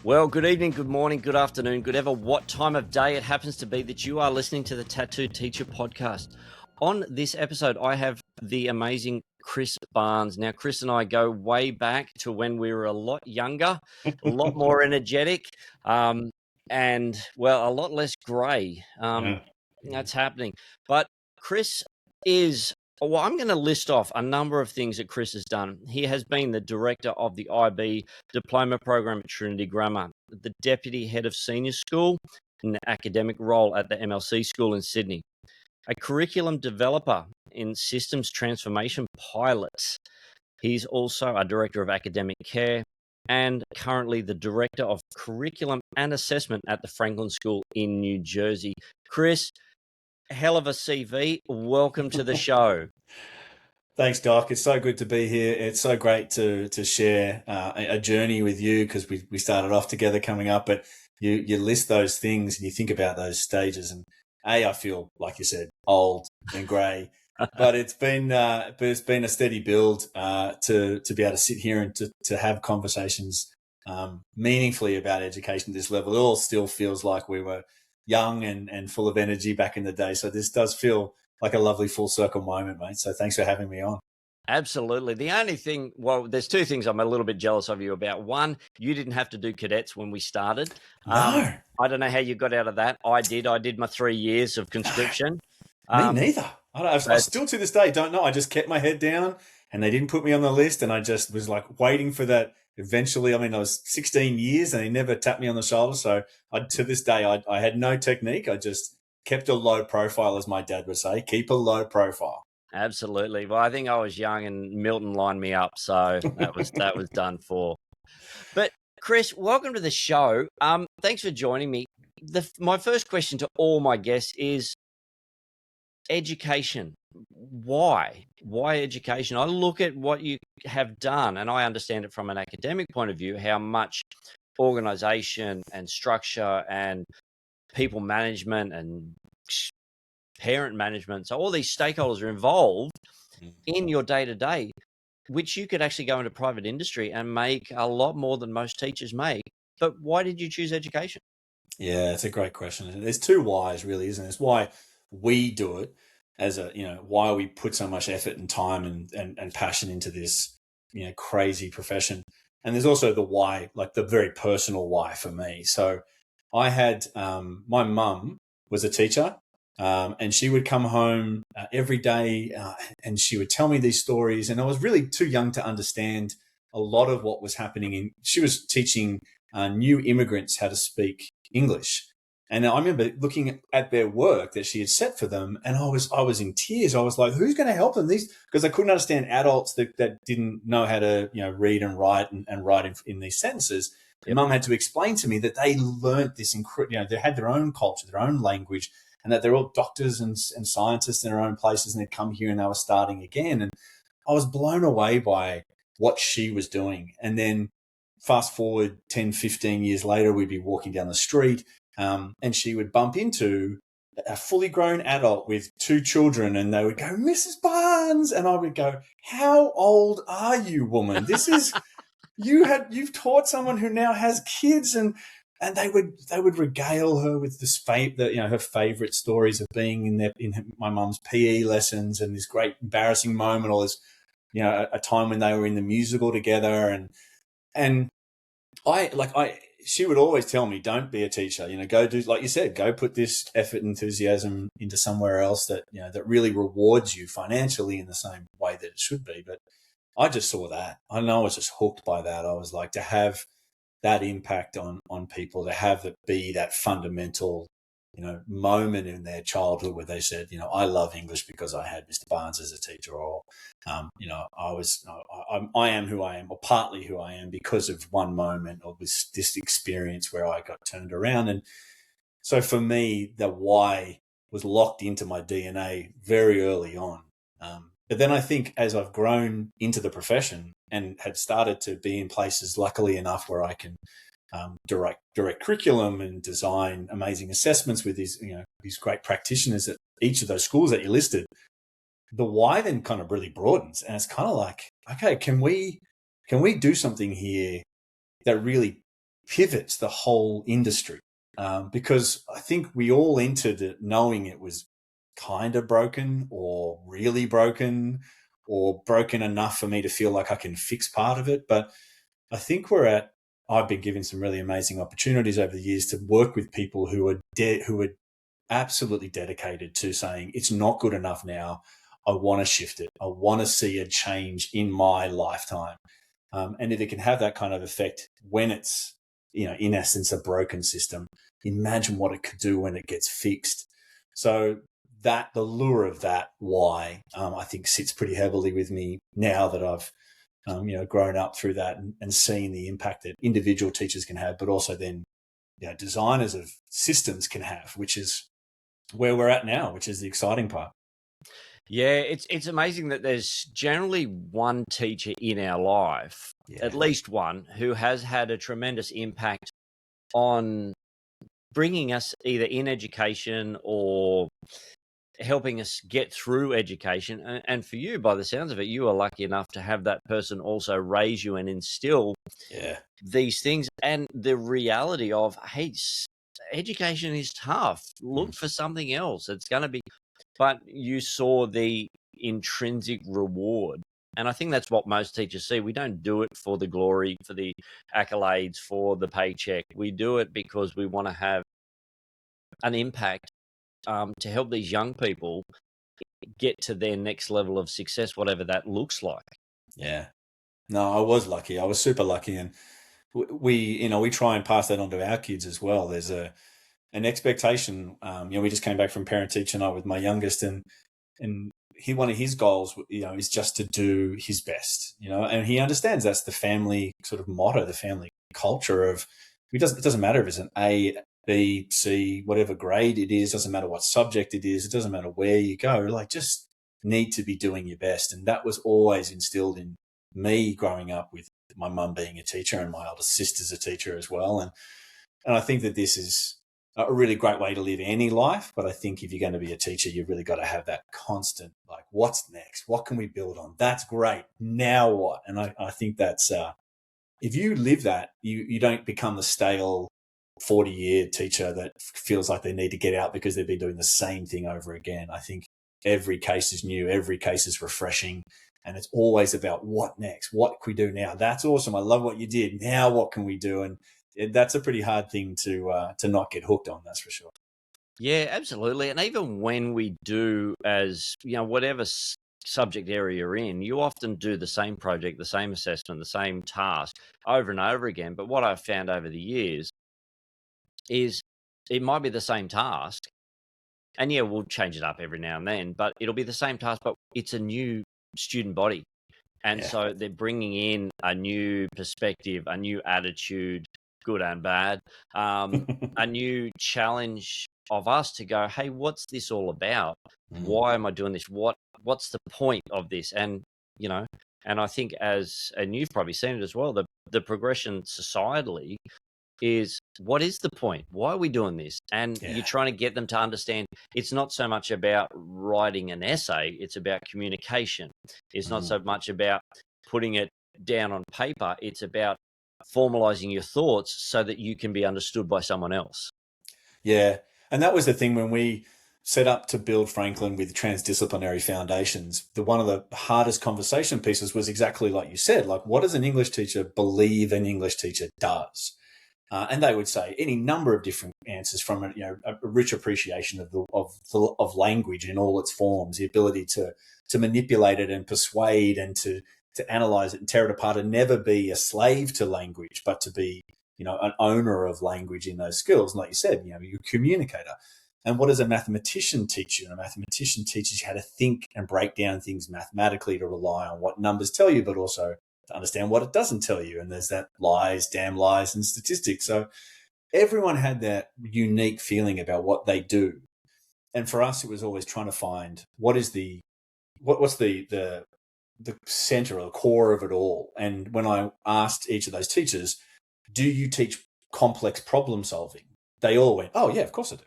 Well, good evening, good morning, good afternoon, good ever what time of day it happens to be that you are listening to the Tattoo Teacher podcast. On this episode, I have the amazing Chris Barnes. Now, Chris and I go way back to when we were a lot younger, a lot more energetic, and, well, a lot less grey. That's happening. But Chris is... Well, I'm going to list off a number of things that Chris has done. He has been the director of the IB diploma program at Trinity Grammar, the deputy head of senior school in the academic role at the MLC school in Sydney, a curriculum developer in systems transformation pilots. He's also a director of academic care and currently the director of curriculum and assessment at the Franklin School in New Jersey. Chris, hell of a CV. Welcome to the show. Thanks, Doc. It's so good to be here. It's so great to share a journey with you because we started off together coming up, but you list those things and you think about those stages. And I feel, like you said, old and grey, but it's been a steady build to be able to sit here and to have conversations meaningfully about education at this level. It all still feels like we were young and full of energy back in the day. So this does feel like a lovely full circle moment, mate. So thanks for having me on. Absolutely. The only thing, well, there's two things I'm a little bit jealous of you about. One, you didn't have to do cadets when we started. No. I don't know how you got out of that. I did. I did my 3 years of conscription. Me neither. I still to this day don't know. I just kept my head down and they didn't put me on the list. And I just was like waiting for that. Eventually, I was 16 years and they never tapped me on the shoulder. So to this day, I had no technique. I just kept a low profile, as my dad would say. Keep a low profile. Absolutely. Well, I think I was young and Milton lined me up. So that was done for. But Chris, welcome to the show. Thanks for joining me. My first question to all my guests is education. Why education? I look at what you have done and I understand it from an academic point of view, how much organization and structure and people management and parent management, so all these stakeholders are involved in your day-to-day, which you could actually go into private industry and make a lot more than most teachers make. But why did you choose education? Yeah, it's a great question. There's two whys, really, isn't it? It's why we do it, as why we put so much effort and time and passion into this crazy profession. And there's also the why, like the very personal why for me. So I had my mum was a teacher, and she would come home every day and she would tell me these stories. And I was really too young to understand a lot of what was happening. She was teaching new immigrants how to speak English. And I remember looking at their work that she had set for them, and I was in tears. I was like, "Who's going to help them?" Because I couldn't understand adults that didn't know how to read and write and write in these sentences. Yep. Mum had to explain to me that they learned this they had their own culture, their own language, and that they're all doctors and scientists in their own places, and they'd come here and they were starting again. And I was blown away by what she was doing. And then fast forward 10, 15 years later, we'd be walking down the street. And she would bump into a fully grown adult with two children and they would go, "Mrs. Barnes." And I would go, "How old are you, woman? This is, you've taught someone who now has kids." And they would regale her with her favorite stories of being in my mum's PE lessons and this great embarrassing moment, or this, a time when they were in the musical together. And she would always tell me, "Don't be a teacher, go do," like you said, go put this effort and enthusiasm into somewhere else that really rewards you financially in the same way that it should be. But I just saw that. I know I was just hooked by that. I was like, to have that impact on people, to have it be that fundamental, moment in their childhood where they said, "I love English because I had Mr. Barnes as a teacher," or, I am who I am, or partly who I am because of one moment or this experience where I got turned around. And so for me, the why was locked into my DNA very early on. But then I think as I've grown into the profession and had started to be in places, luckily enough, where I can direct curriculum and design amazing assessments with these great practitioners at each of those schools that you listed, the why then kind of really broadens. And it's kind of like, okay, can we do something here that really pivots the whole industry. Because I think we all entered it knowing it was kind of broken or really broken or broken enough for me to feel like I can fix part of it. But I think I've been given some really amazing opportunities over the years to work with people who are absolutely dedicated to saying it's not good enough now. I want to shift it. I want to see a change in my lifetime. And if it can have that kind of effect when it's, in essence, a broken system, imagine what it could do when it gets fixed. So the lure of that why, I think sits pretty heavily with me now that I've, grown up through that and seen the impact that individual teachers can have, but also then, designers of systems can have, which is where we're at now, which is the exciting part. Yeah, it's amazing that there's generally one teacher in our life, at least one, who has had a tremendous impact on bringing us either in education or helping us get through education. And for you, by the sounds of it, you are lucky enough to have that person also raise you and instill these things and the reality of, hey, education is tough. Look for something else. It's going to be, but you saw the intrinsic reward. And I think that's what most teachers see. We don't do it for the glory, for the accolades, for the paycheck. We do it because we want to have an impact to help these young people get to their next level of success, whatever that looks like. Yeah. No, I was lucky. I was super lucky. And we try and pass that on to our kids as well. There's an expectation. We just came back from parent teacher night with my youngest, and one of his goals, is just to do his best, and he understands that's the family sort of motto, the family culture of, it doesn't matter if it's an A, B, C, whatever grade it is, doesn't matter what subject it is, it doesn't matter where you go, like just need to be doing your best. And that was always instilled in me growing up with my mum being a teacher and my older sister's a teacher as well. And I think that this is a really great way to live any life. But I think if you're going to be a teacher, you've really got to have that constant, like, what's next? What can we build on? That's great. Now what? And I think that's, if you live that, you don't become the stale 40-year teacher that feels like they need to get out because they've been doing the same thing over again. I think every case is new. Every case is refreshing. And it's always about what next? What can we do now? That's awesome. I love what you did. Now what can we do? And that's a pretty hard thing to not get hooked on, that's for sure. Yeah, absolutely. And even when we do, as whatever subject area you're in, you often do the same project, the same assessment, the same task over and over again. But what I've found over the years is it might be the same task, and we'll change it up every now and then, but it'll be the same task, but it's a new student body. And so they're bringing in a new perspective, a new attitude, good and bad, a new challenge of us to go, hey, what's this all about? Why am I doing this? What's the point of this? And, and I think and you've probably seen it as well, the progression societally is, what is the point? Why are we doing this? And you're trying to get them to understand it's not so much about writing an essay, it's about communication. It's not so much about putting it down on paper, it's about formalizing your thoughts so that you can be understood by someone else. Yeah. And that was the thing when we set up to build Franklin with transdisciplinary foundations. One of the hardest conversation pieces was exactly like you said, like, what does an English teacher believe an English teacher does? And they would say any number of different answers, from a rich appreciation of language in all its forms, the ability to manipulate it and persuade and to analyze it and tear it apart and never be a slave to language, but to be an owner of language in those skills. And like you said, you're a communicator. And what does a mathematician teach you? And a mathematician teaches you how to think and break down things mathematically to rely on what numbers tell you, but also to understand what it doesn't tell you. And there's that lies, damn lies, and statistics. So everyone had that unique feeling about what they do. And for us, it was always trying to find what's the center or the core of it all. And when I asked each of those teachers, do you teach complex problem solving? They all went, oh yeah, of course I do.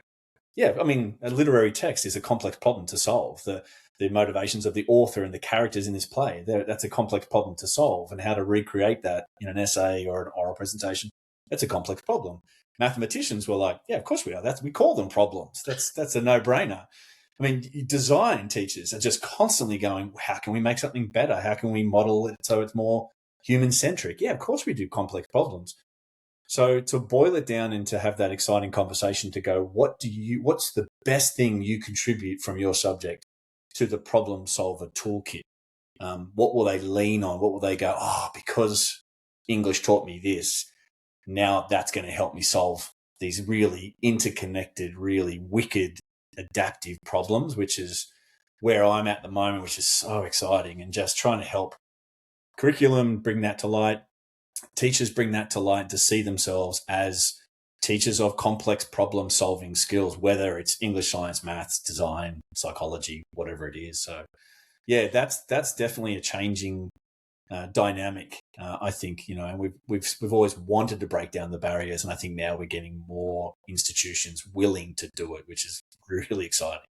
Yeah, I mean, a literary text is a complex problem to solve. The motivations of the author and the characters in this play, that's a complex problem to solve, and how to recreate that in an essay or an oral presentation. That's a complex problem. Mathematicians were like, yeah, of course we are. We call them problems. That's a no-brainer. I mean, design teachers are just constantly going, how can we make something better? How can we model it so it's more human-centric? Yeah, of course we do complex problems. So to boil it down and to have that exciting conversation to go, what's the best thing you contribute from your subject to the problem solver toolkit? What will they lean on? What will they go, because English taught me this, now that's going to help me solve these really interconnected, really wicked, adaptive problems, which is where I'm at the moment, which is so exciting, and just trying to help curriculum bring that to light, teachers bring that to light, to see themselves as teachers of complex problem solving skills, whether it's English, science, maths, design, psychology, whatever it is. So yeah, that's definitely a changing dynamic. I think, and we've always wanted to break down the barriers, and I think now we're getting more institutions willing to do it, which is really exciting.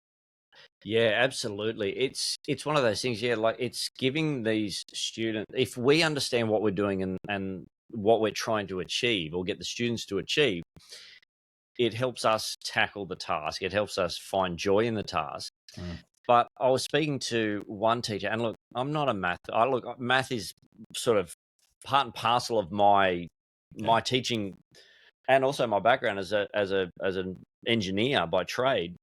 Yeah, absolutely. It's one of those things, yeah, like it's giving these students, if we understand what we're doing and what we're trying to achieve or get the students to achieve, it helps us tackle the task. It helps us find joy in the task. Mm. But I was speaking to one teacher, and look, I'm not a math is sort of part and parcel of my teaching, and also my background as an engineer by trade.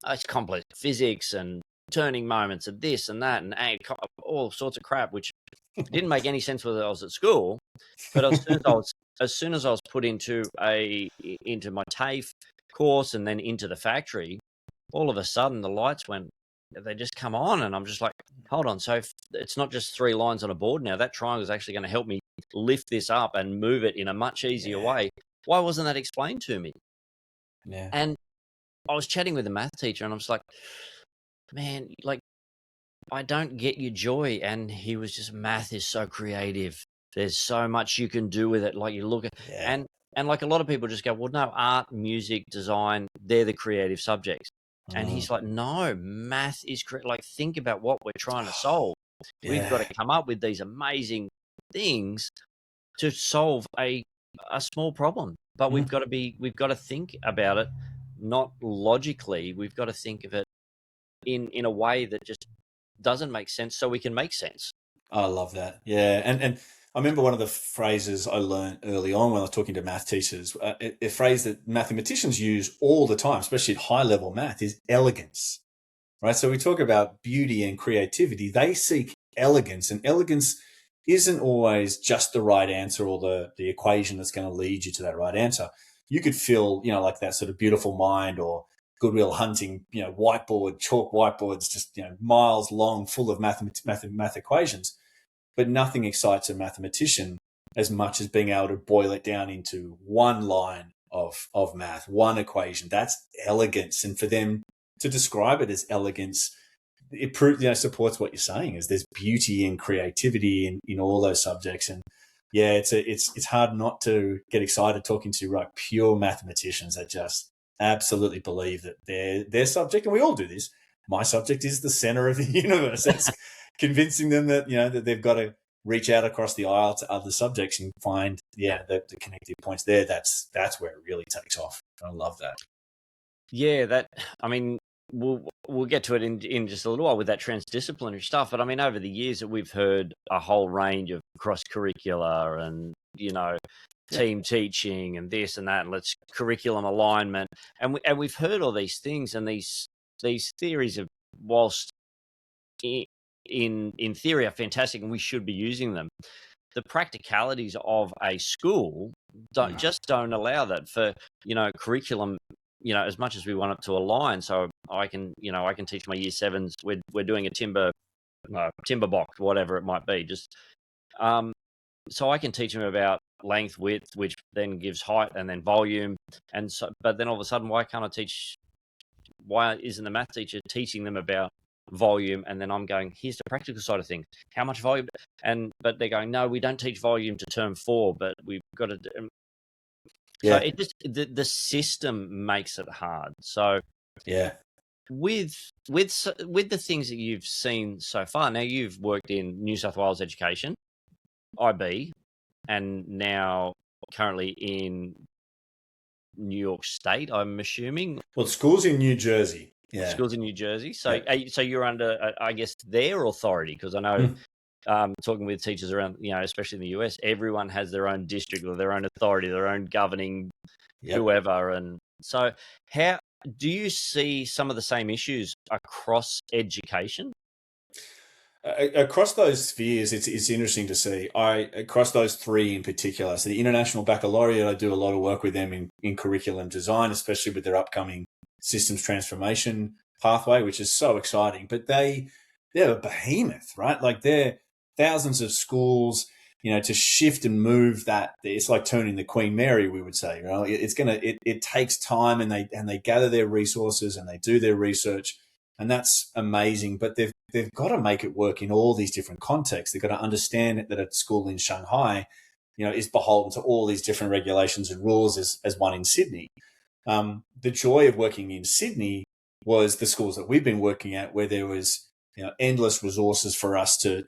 It's complex physics and turning moments and this and that and all sorts of crap, which didn't make any sense whether I was at school. But as soon as I was put into my TAFE course and then into the factory, all of a sudden the lights went. They just come on, and I'm just like, hold on. So it's not just 3 lines on a board now. That triangle is actually going to help me lift this up and move it in a much easier way. Why wasn't that explained to me? Yeah. And I was chatting with a math teacher, and I was like, man, like, I don't get your joy. And he was just, math is so creative. There's so much you can do with it. Like, you look at, and like a lot of people just go, well, no, art, music, design, they're the creative subjects. And he's like, no, math is like, think about what we're trying to solve. We've got to come up with these amazing things to solve a small problem. But we've got to think about it, not logically. We've got to think of it in a way that just doesn't make sense, so we can make sense. I love that. Yeah. And I remember one of the phrases I learned early on when I was talking to math teachers, a phrase that mathematicians use all the time, especially at high level math, is elegance, right? So we talk about beauty and creativity. They seek elegance, and elegance isn't always just the right answer or the equation that's going to lead you to that right answer. You could feel, like that sort of beautiful mind or Goodwill Hunting, chalk whiteboards, just, miles long, full of math equations. But nothing excites a mathematician as much as being able to boil it down into one line of math, one equation. That's elegance. And for them to describe it as elegance, it supports what you're saying, is there's beauty and creativity in all those subjects. And yeah, it's hard not to get excited talking to pure mathematicians that just absolutely believe that their subject, and we all do this, my subject is the center of the universe. It's convincing them that, that they've got to reach out across the aisle to other subjects and find, the connective points there. That's where it really takes off. I love that. Yeah, I mean, we'll get to it in just a little while with that transdisciplinary stuff. But I mean, over the years that we've heard a whole range of cross-curricular and, team teaching and this and that, and let's curriculum alignment. And we've heard all these things, and these theories of, whilst in theory are fantastic and we should be using them, the practicalities of a school don't allow that for, curriculum, as much as we want it to align. So I can teach my year 7s. We're doing a timber box, whatever it might be. Just so I can teach them about length, width, which then gives height, and then volume. And so, but then all of a sudden, why isn't the math teacher teaching them about volume? And then I'm going, here's the practical side of things. How much volume? But they're going, no, we don't teach volume to term 4, but we've got to do. So it just, the system makes it hard. So with the things that you've seen so far, now you've worked in New South Wales education, IB, and now currently in New York State, I'm assuming. Well, school's in New Jersey. Yeah. Schools in New Jersey. So, Yeah. so you're under, I guess, their authority, because I know, Mm. talking with teachers around, especially in the US, everyone has their own district or their own authority, their own governing Yep. whoever. And so, how do you see some of the same issues across education? Across those spheres, it's interesting to see. Across those three in particular. So the International Baccalaureate, I do a lot of work with them in curriculum design, especially with their upcoming systems transformation pathway, which is so exciting. But they're a behemoth, right? Like they're thousands of schools, to shift and move that. It's like turning the Queen Mary, we would say. It takes time, and they gather their resources and they do their research, and that's amazing. But they've got to make it work in all these different contexts. They've got to understand that a school in Shanghai, is beholden to all these different regulations and rules as one in Sydney. The joy of working in Sydney was the schools that we've been working at, where there was endless resources for us to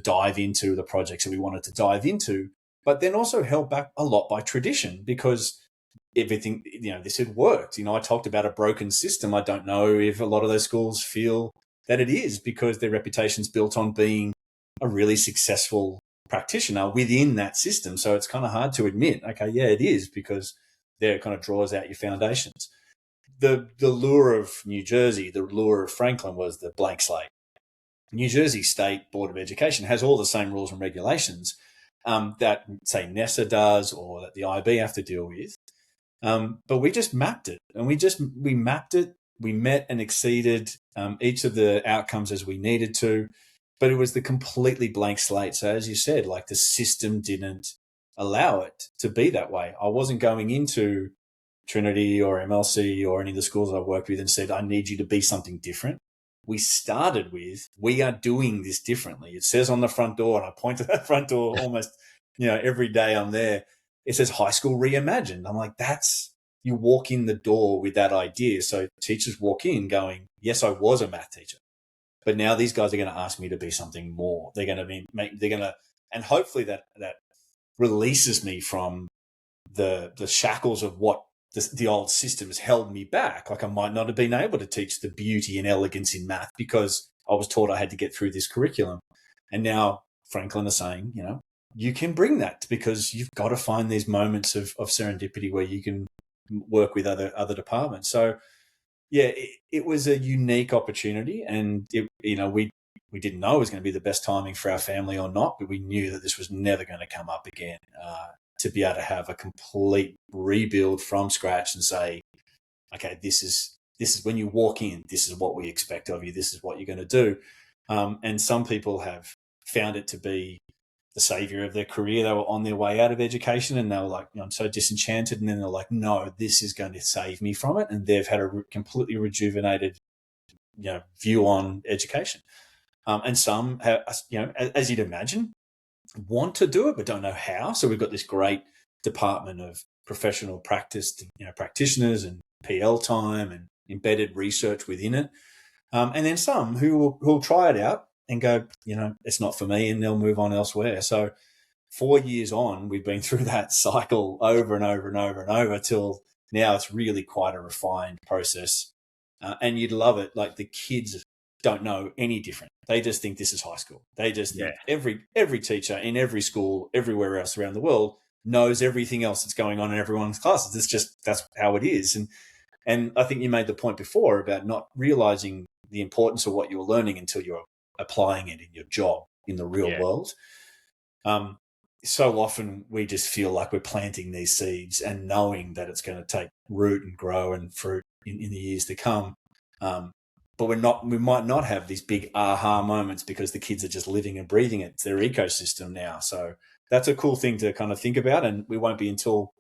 dive into the projects that we wanted to dive into, but then also held back a lot by tradition, because everything, this had worked. I talked about a broken system. I don't know if a lot of those schools feel that it is, because their reputation's built on being a really successful practitioner within that system. So it's kind of hard to admit, okay, yeah, it is, because there it kind of draws out your foundations. The lure of New Jersey, the lure of Franklin was the blank slate. New Jersey State Board of Education has all the same rules and regulations that, say, NESA does, or that the IB have to deal with. But we just mapped it, and we mapped it. We met and exceeded each of the outcomes as we needed to, but it was the completely blank slate. So as you said, like the system didn't allow it to be that way. I wasn't going into Trinity or MLC or any of the schools I worked with and said, I need you to be something different. We started with, we are doing this differently. It says on the front door, and I point to that front door almost, every day I'm there. It says high school reimagined. I'm like, you walk in the door with that idea. So teachers walk in going, yes, I was a math teacher, but now these guys are going to ask me to be something more. They're going to and hopefully that releases me from the shackles of what the old system has held me back. Like I might not have been able to teach the beauty and elegance in math because I was taught I had to get through this curriculum. And now Franklin is saying, you can bring that, because you've got to find these moments of serendipity where you can work with other departments. So yeah, it was a unique opportunity, and we didn't know it was going to be the best timing for our family or not, but we knew that this was never going to come up again. To be able to have a complete rebuild from scratch and say, okay, this is when you walk in, this is what we expect of you. This is what you're going to do. And some people have found it to be the savior of their career. They were on their way out of education and they were like, I'm so disenchanted. And then they're like, no, this is going to save me from it. And they've had a completely rejuvenated, view on education. And some have, as you'd imagine, want to do it but don't know how. So we've got this great department of professional practice, practitioners and PL time and embedded research within it. And then some who will try it out and go, it's not for me, and they'll move on elsewhere. So 4 years on, we've been through that cycle over and over and over and over till now. It's really quite a refined process. And you'd love it. Like the kids don't know any different. They just think this is high school. They just think every teacher in every school, everywhere else around the world knows everything else that's going on in everyone's classes. That's how it is. And I think you made the point before about not realizing the importance of what you're learning until you're applying it in your job in the real world. So often we just feel like we're planting these seeds and knowing that it's going to take root and grow and fruit in the years to come. But we might not have these big aha moments because the kids are just living and breathing it. It's their ecosystem now. So that's a cool thing to kind of think about. And we won't be until,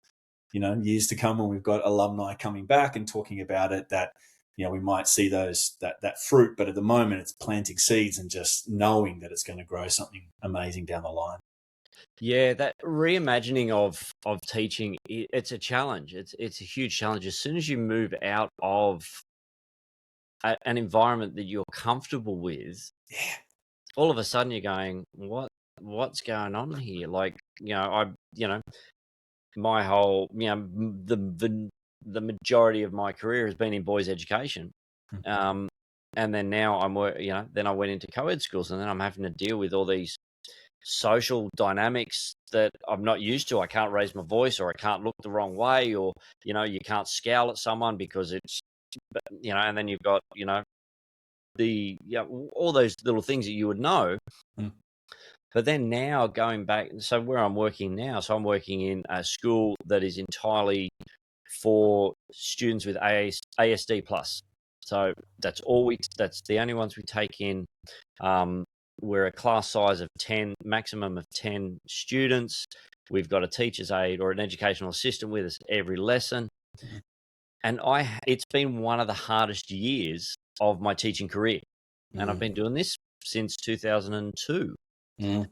years to come when we've got alumni coming back and talking about it that, we might see that fruit. But at the moment it's planting seeds and just knowing that it's going to grow something amazing down the line. Yeah, that reimagining of teaching, it's a challenge. It's a huge challenge. As soon as you move out of an environment that you're comfortable with, all of a sudden you're going, what's going on here? Like, my whole, the majority of my career has been in boys' education. And then now then I went into co-ed schools, and then I'm having to deal with all these social dynamics that I'm not used to. I can't raise my voice, or I can't look the wrong way, or, you can't scowl at someone because it's, and then you've got, all those little things that you would know. Mm. But then now going back, so where I'm working now, so I'm working in a school that is entirely for students with ASD plus. So that's the only ones we take in. We're a class size of 10, maximum of 10 students. We've got a teacher's aide or an educational assistant with us every lesson. Mm. And it's been one of the hardest years of my teaching career. And I've been doing this since 2002. Mm.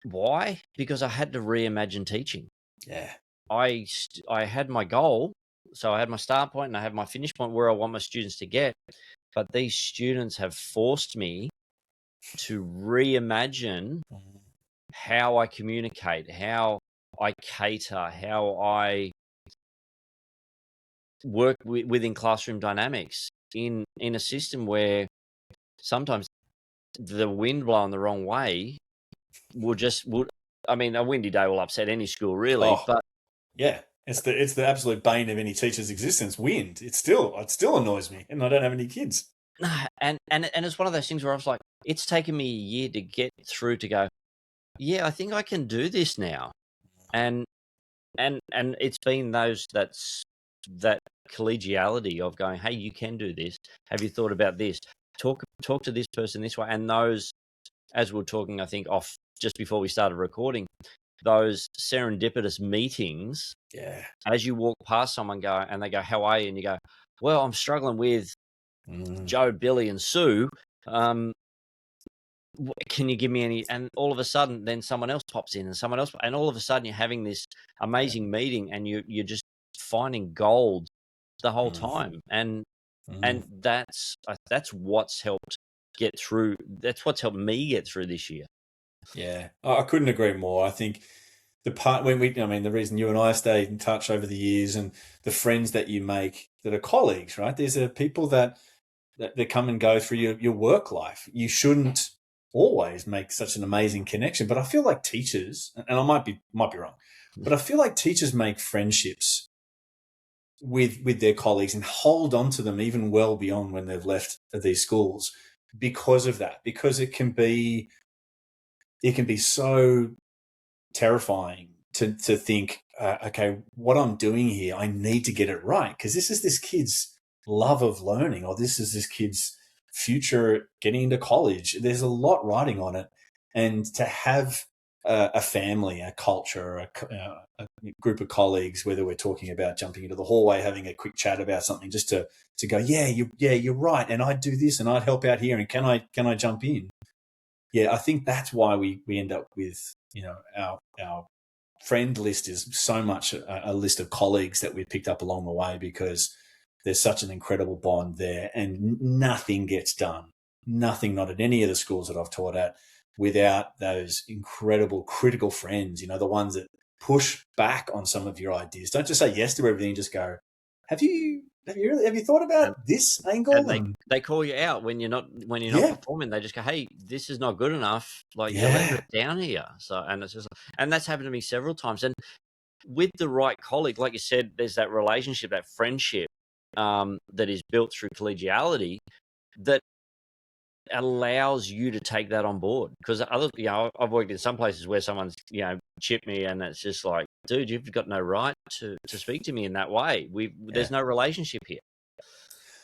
Why? Because I had to reimagine teaching. Yeah. I had my goal, so I had my start point and I have my finish point where I want my students to get. But these students have forced me to reimagine how I communicate, how I cater, how I work within classroom dynamics in a system where sometimes the wind blowing the wrong way a windy day will upset any school, really. Oh, but yeah, it's the absolute bane of any teacher's existence. Wind. It still annoys me, and I don't have any kids. And it's one of those things where I was like, it's taken me a year to get through to go, yeah, I think I can do this now. And it's been that collegiality of going, hey, you can do this. Have you thought about this? Talk to this person this way. And those, as we were talking, I think off just before we started recording, those serendipitous meetings. Yeah. As you walk past someone and they go, how are you? And you go, well, I'm struggling with Joe, Billy, and Sue. Can you give me any? And all of a sudden, then someone else pops in, and someone else, and all of a sudden, you're having this amazing meeting, and you're just finding gold the whole time. And that's what's helped get through. That's what's helped me get through this year. Yeah, I couldn't agree more. I think the reason you and I stayed in touch over the years, and the friends that you make that are colleagues, right? These are people that come and go through your work life. You shouldn't always make such an amazing connection, but I feel like teachers, and I might be wrong, but I feel like teachers make friendships with their colleagues and hold on to them even well beyond when they've left these schools because of that. Because it can be so terrifying to think, okay, what I'm doing here, I need to get it right, because this is this kid's love of learning, or this is this kid's future getting into college. There's a lot riding on it, and to have a family, a culture, a group of colleagues, whether we're talking about jumping into the hallway, having a quick chat about something, just to go, you're right, and I'd do this, and I'd help out here, and can I jump in? Yeah, I think that's why we end up with, our friend list is so much a list of colleagues that we've picked up along the way, because there's such an incredible bond there, and nothing gets done. Nothing, not at any of the schools that I've taught at, without those incredible critical friends, the ones that push back on some of your ideas. Don't just say yes to everything, just go, have you thought about this angle? And they call you out when you're not performing. They just go, hey, this is not good enough. Like, you're letting it down here. So, and it's just, and that's happened to me several times. And with the right colleague, like you said, there's that relationship, that friendship that is built through collegiality that allows you to take that on board. Because I've worked in some places where someone's chipped me, and it's just like, dude, you've got no right to speak to me in that way. There's no relationship here.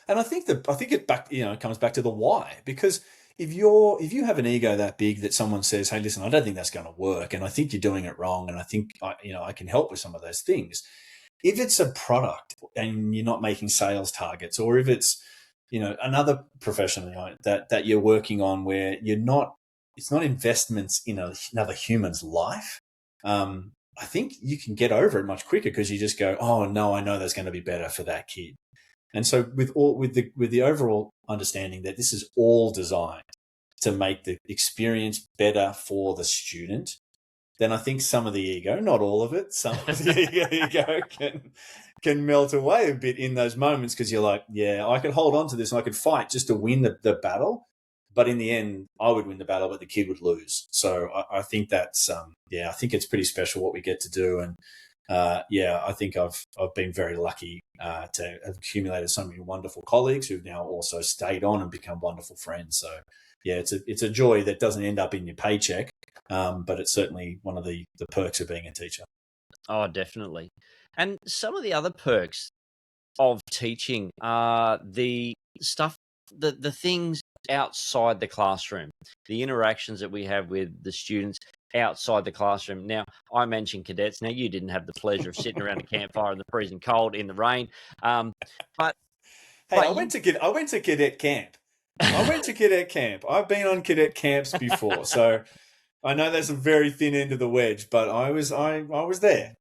And I think it comes back to the why, because if you have an ego that big that someone says, hey, listen, I don't think that's going to work, and I think you're doing it wrong, and I think I can help with some of those things. If it's a product and you're not making sales targets, or if it's another profession that you're working on where it's not investments in another human's life, I think you can get over it much quicker, because you just go, oh no, I know that's going to be better for that kid. And so with the overall understanding that this is all designed to make the experience better for the student, then I think some of the ego, not all of it, some of the ego can melt away a bit in those moments, because you're like, yeah, I could hold on to this and I could fight just to win the battle. But in the end, I would win the battle, but the kid would lose. So I think that's, I think it's pretty special what we get to do. And I think I've been very lucky to have accumulated so many wonderful colleagues who've now also stayed on and become wonderful friends. So yeah, it's a joy that doesn't end up in your paycheck, but it's certainly one of the perks of being a teacher. Oh, definitely. And some of the other perks of teaching are the stuff, the things outside the classroom, the interactions that we have with the students outside the classroom. Now, I mentioned cadets. Now, you didn't have the pleasure of sitting around a campfire in the freezing cold in the rain, but hey, I went to cadet camp. I went to cadet camp. I've been on cadet camps before, so I know there's a very thin end of the wedge, but I was there.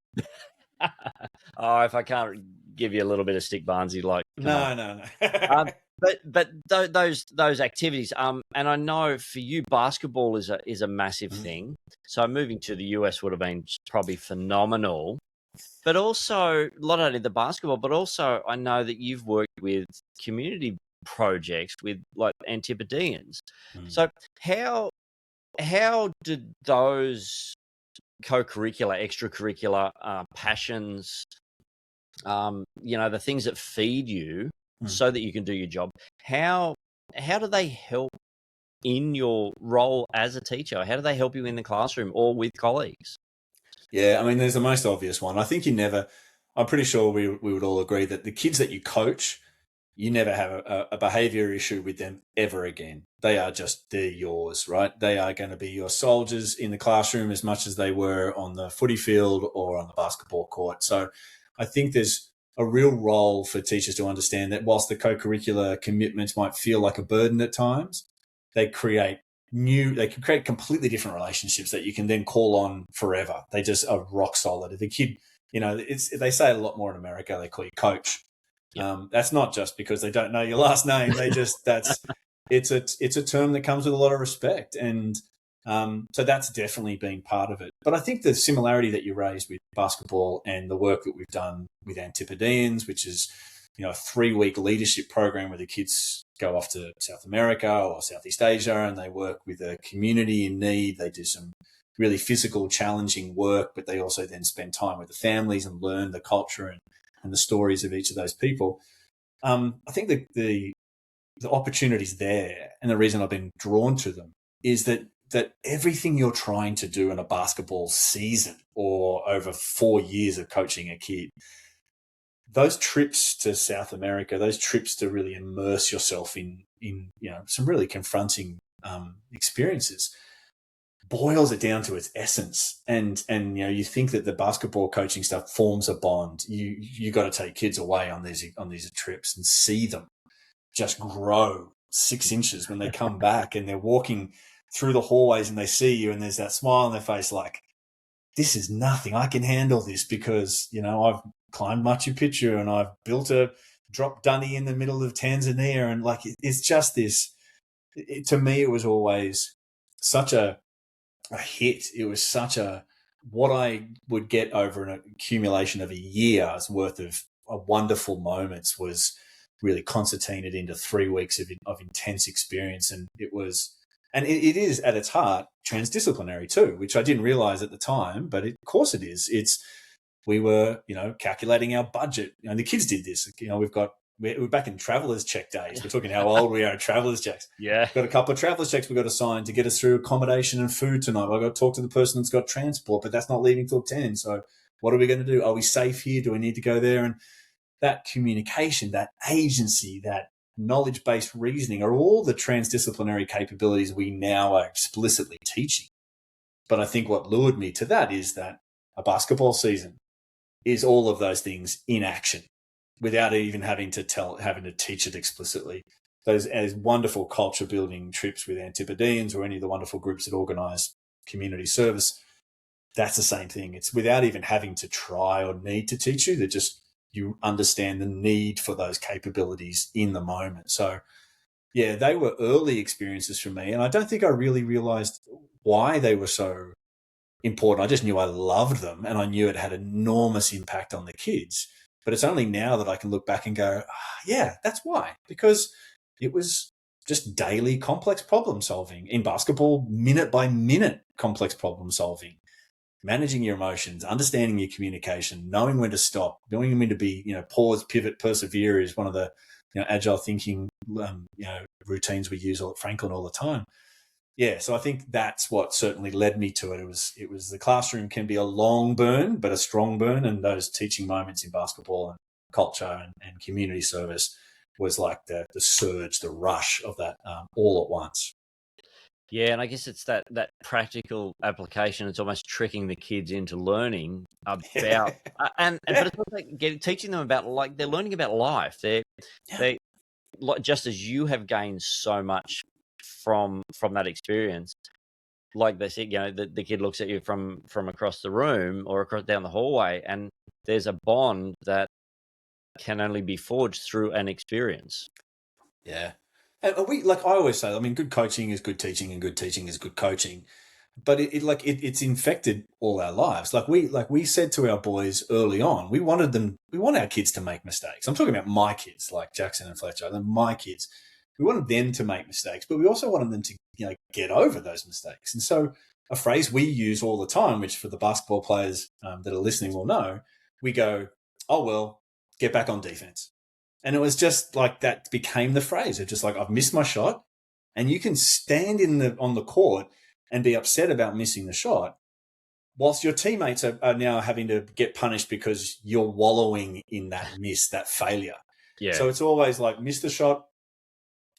Oh, if I can't give you a little bit of stick, Barnesy, like no. But those activities, and I know for you, basketball is a massive thing. So moving to the US would have been probably phenomenal. But also, not only the basketball, but also I know that you've worked with community projects with like Antipodeans. So how did those co-curricular, extracurricular passions, the things that feed you so that you can do your job, how do they help in your role as a teacher? How do they help you in the classroom or with colleagues? Yeah, I mean, there's the most obvious one. I think I'm pretty sure we would all agree that the kids that you coach, you never have a behavior issue with them ever again. They're yours, right? They are going to be your soldiers in the classroom as much as they were on the footy field or on the basketball court. So I think there's a real role for teachers to understand that whilst the co-curricular commitments might feel like a burden at times, they can create completely different relationships that you can then call on forever. They just are rock solid. If the kid, they say it a lot more in America, they call you coach. Yep. That's not just because they don't know your last name. They just, it's a term that comes with a lot of respect. And so that's definitely been part of it. But I think the similarity that you raised with basketball and the work that we've done with Antipodeans, which is, a 3-week leadership program where the kids go off to South America or Southeast Asia and they work with a community in need. They do some really physical, challenging work, but they also then spend time with the families and learn the culture and the stories of each of those people. I think the opportunities there, and the reason I've been drawn to them, is that everything you're trying to do in a basketball season or over 4 years of coaching a kid, those trips to South America, those trips to really immerse yourself in some really confronting experiences, boils it down to its essence. And you think that the basketball coaching stuff forms a bond. You got to take kids away on these trips and see them just grow 6 inches when they come back and they're walking through the hallways and they see you and there's that smile on their face like, this is nothing. I can handle this because, I've climbed Machu Picchu and I've built a drop dunny in the middle of Tanzania. And like, it's just this, to me, it was always such a hit. It was such what I would get over an accumulation of a year's worth of wonderful moments was really concertinaed into 3 weeks of intense experience. And it is at its heart transdisciplinary too, which I didn't realize at the time, but of course it is. We were, calculating our budget. And the kids did this. We're back in travelers check days. We're talking how old we are at travelers checks. Yeah. We've got a couple of travelers checks we've got to sign to get us through accommodation and food tonight. I've got to talk to the person that's got transport, but that's not leaving till 10. So what are we going to do? Are we safe here? Do we need to go there? And that communication, that agency, that knowledge-based reasoning are all the transdisciplinary capabilities we now are explicitly teaching. But I think what lured me to that is that a basketball season is all of those things in action without even having to teach it explicitly. Those as wonderful culture building trips with Antipodeans or any of the wonderful groups that organize community service, that's the same thing. It's without even having to try or need to teach you, that just you understand the need for those capabilities in the moment. So yeah, they were early experiences for me. And I don't think I really realized why they were so important. I just knew I loved them, and I knew it had enormous impact on the kids. But it's only now that I can look back and go, yeah, that's why. Because it was just daily complex problem solving. In basketball, minute by minute complex problem solving, managing your emotions, understanding your communication, knowing when to stop, knowing when to be, pause, pivot, persevere is one of the, agile thinking, routines we use at Franklin all the time. Yeah, so I think that's what certainly led me to it. It was the classroom can be a long burn, but a strong burn, and those teaching moments in basketball and culture and community service was like the surge, the rush of that all at once. Yeah, and I guess it's that practical application. It's almost tricking the kids into learning about, but it's also teaching them about, like, they're learning about life. They just as you have gained so much from that experience. Like they said, the kid looks at you from across the room or across down the hallway, and there's a bond that can only be forged through an experience. Yeah. And like I always say, I mean, good coaching is good teaching, and good teaching is good coaching. But it's infected all our lives. Like we said to our boys early on, we want our kids to make mistakes. I'm talking about my kids, like Jackson and Fletcher, and my kids. We wanted them to make mistakes, but we also wanted them to get over those mistakes. And so a phrase we use all the time, which for the basketball players that are listening will know, we go, "Oh well, get back on defense." And it was just like that became the phrase. It's just like, I've missed my shot, and you can stand on the court and be upset about missing the shot, whilst your teammates are now having to get punished because you're wallowing in that miss, that failure. Yeah. So it's always like, miss the shot.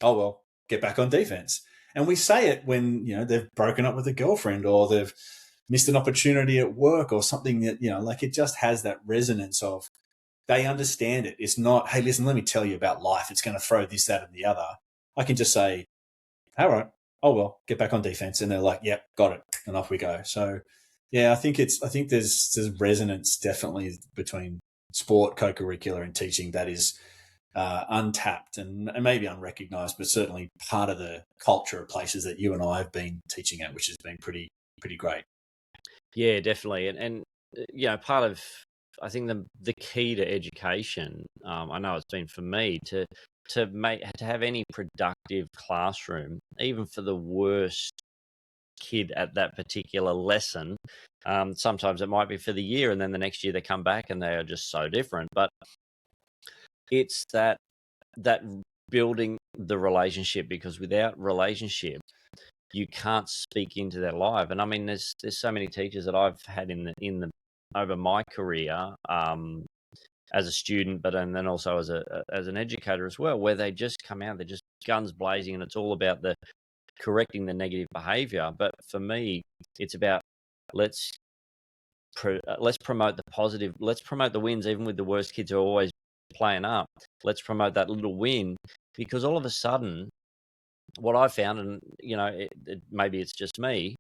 Oh, well, get back on defense. And we say it when, they've broken up with a girlfriend, or they've missed an opportunity at work, or something that, like, it just has that resonance of, they understand it. It's not, hey, listen, let me tell you about life. It's going to throw this, that, and the other. I can just say, all right, oh, well, get back on defense. And they're like, yep, got it. And off we go. So, yeah, I think there's resonance definitely between sport, co-curricular, and teaching that is untapped and maybe unrecognized, but certainly part of the culture of places that you and I have been teaching at, which has been pretty great. Yeah, definitely. And part of, I think the key to education, I know it's been for me to have any productive classroom, even for the worst kid at that particular lesson. Sometimes it might be for the year, and then the next year they come back and they are just so different. But it's that building the relationship, because without relationship, you can't speak into their life. And I mean, there's so many teachers that I've had in the over my career, as a student, but and then also as an educator as well, where they just come out, they're just guns blazing, and it's all about the correcting the negative behavior. But for me, it's about let's promote the positive. Let's promote the wins, even with the worst kids who are always playing up. Let's promote that little win, because all of a sudden, what I found, and maybe it's just me,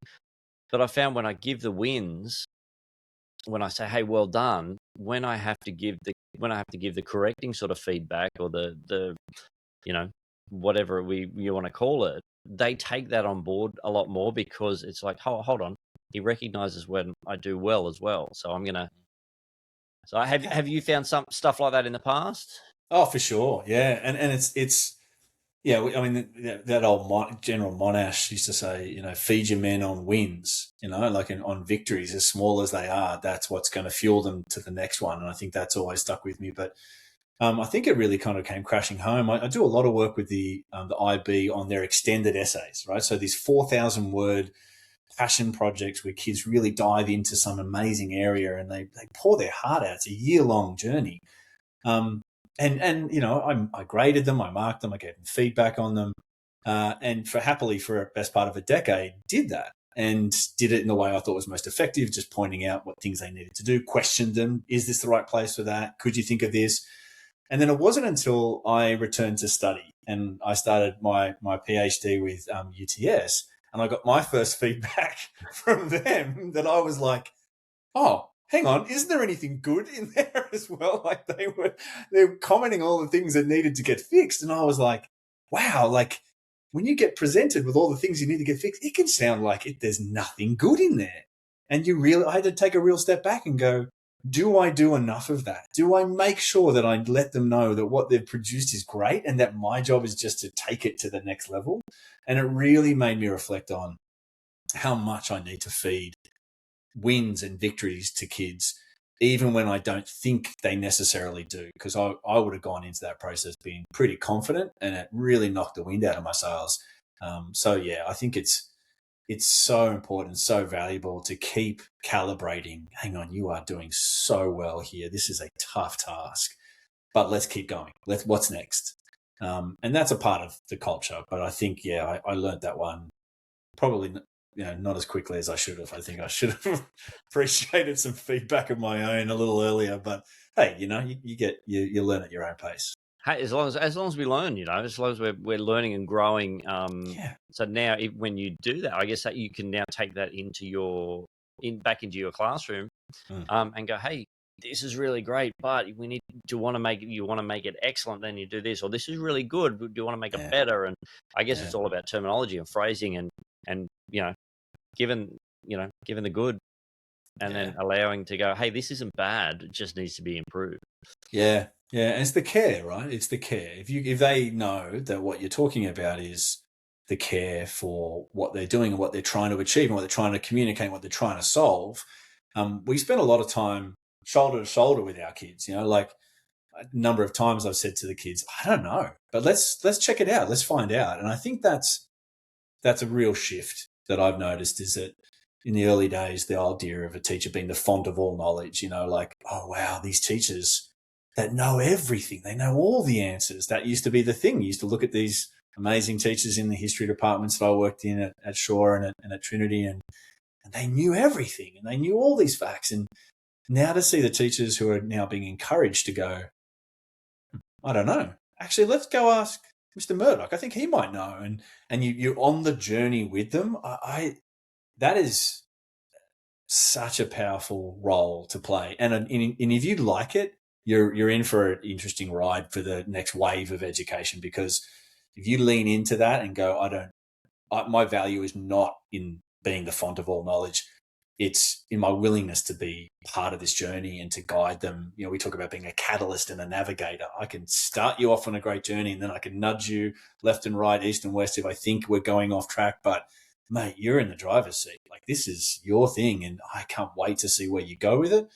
but I found when I give the wins, when I say, hey, well done, when I have to give the correcting sort of feedback, or the whatever you want to call it, they take that on board a lot more, because it's like, hold on, he recognizes when I do well as well. So I'm gonna. So have you found some stuff like that in the past? Oh, for sure, yeah, and it's. Yeah, I mean, that old General Monash used to say, feed your men on wins, like on victories, as small as they are. That's what's going to fuel them to the next one. And I think that's always stuck with me. But I think it really kind of came crashing home. I do a lot of work with the IB on their extended essays, right? So these 4,000-word passion projects where kids really dive into some amazing area and they pour their heart out. It's a year-long journey. And I graded them, I marked them, I gave them feedback on them, and for a best part of a decade, did that and did it in the way I thought was most effective, just pointing out what things they needed to do, questioned them. Is this the right place for that? Could you think of this? And then it wasn't until I returned to study and I started my PhD with UTS, and I got my first feedback from them that I was like, oh, hang on, isn't there anything good in there as well? Like they were commenting all the things that needed to get fixed. And I was like, wow, like when you get presented with all the things you need to get fixed, it can sound like there's nothing good in there. And I had to take a real step back and go, do I do enough of that? Do I make sure that I let them know that what they've produced is great and that my job is just to take it to the next level? And it really made me reflect on how much I need to feed wins and victories to kids, even when I don't think they necessarily do, because I would have gone into that process being pretty confident, and it really knocked the wind out of my sails. So yeah, I think it's so important, so valuable to keep calibrating. Hang on, you are doing so well here. This is a tough task, but let's keep going. What's next? And that's a part of the culture. But I think, yeah, I learned that one probably, not as quickly as I should have. I think I should have appreciated some feedback of my own a little earlier. But hey, you learn at your own pace. Hey, as long as we learn, as long as we're learning and growing. Yeah. So now, when you do that, I guess that you can now take that back into your classroom, and go, hey, this is really great, but you want to make it excellent. Then you do this, or this is really good. Do you want to make it better? And I guess it's all about terminology and phrasing, and given the good, and then allowing to go, hey, this isn't bad. It just needs to be improved. Yeah. Yeah, and it's the care, right? It's the care. If they know that what you're talking about is the care for what they're doing and what they're trying to achieve and what they're trying to communicate, and what they're trying to solve, we spend a lot of time shoulder to shoulder with our kids. Like a number of times I've said to the kids, I don't know, but let's check it out. Let's find out. And I think that's a real shift that I've noticed, is that in the early days, the idea of a teacher being the font of all knowledge, like, oh, wow, these teachers that know everything. They know all the answers. That used to be the thing. You used to look at these amazing teachers in the history departments that I worked in at Shaw and at Trinity, and they knew everything, and they knew all these facts. And now to see the teachers who are now being encouraged to go, I don't know. Actually, let's go ask Mr. Murdoch. I think he might know. And you're on the journey with them. That is such a powerful role to play. And if you like it, you're in for an interesting ride for the next wave of education, because if you lean into that and go, my value is not in being the font of all knowledge. It's in my willingness to be part of this journey and to guide them. We talk about being a catalyst and a navigator. I can start you off on a great journey, and then I can nudge you left and right, east and west if I think we're going off track. But mate, you're in the driver's seat. Like, this is your thing, and I can't wait to see where you go with it.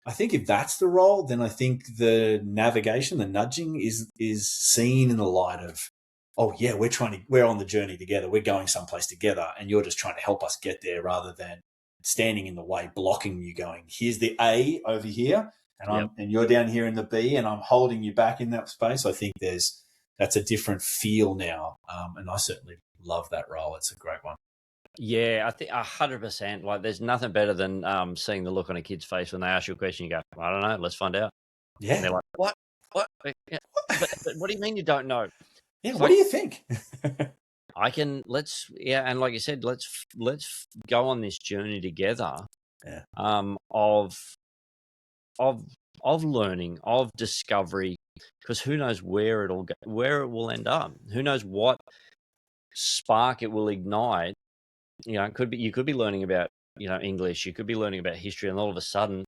I think if that's the role, then I think the navigation, the nudging is seen in the light of, oh yeah, we're on the journey together. We're going someplace together, and you're just trying to help us get there, rather than standing in the way, blocking you, going, here's the A over here, and you're down here in the B, and I'm holding you back in that space. I think that's a different feel now. And I certainly love that role. It's a great one. Yeah, I think 100%. Like, there's nothing better than seeing the look on a kid's face when they ask you a question. You go, I don't know, let's find out. Yeah. And they're like, what? Yeah. But what do you mean you don't know? Yeah. What do you think? and like you said, let's go on this journey together. Yeah. Of learning, of discovery, because who knows where it will end up? Who knows what spark it will ignite? You could be learning about English, you could be learning about history, and all of a sudden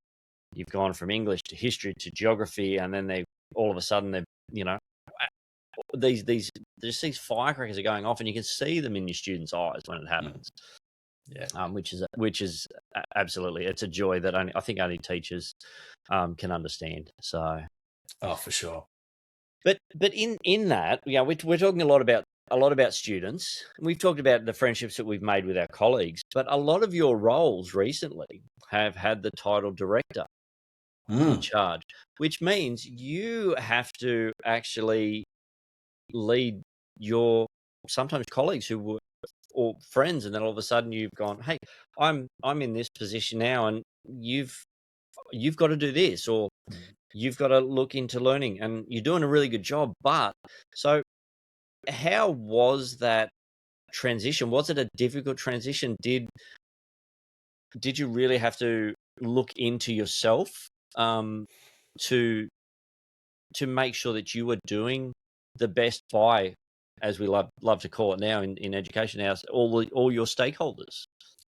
you've gone from English to history to geography, and then these firecrackers are going off, and you can see them in your students' eyes when it happens. Yeah. Which is absolutely, it's a joy that I think only teachers can understand. So, oh, for sure. But in that, we're talking a lot about students. We've talked about the friendships that we've made with our colleagues, but a lot of your roles recently have had the title director in charge, which means you have to actually lead your sometimes colleagues who were or friends, and then all of a sudden you've gone, hey, I'm in this position now, and you've got to do this, or you've got to look into learning, and you're doing a really good job. But so how was that transition? Was it a difficult transition? Did you really have to look into yourself to make sure that you were doing the best by, as we love to call it now in education, all your stakeholders?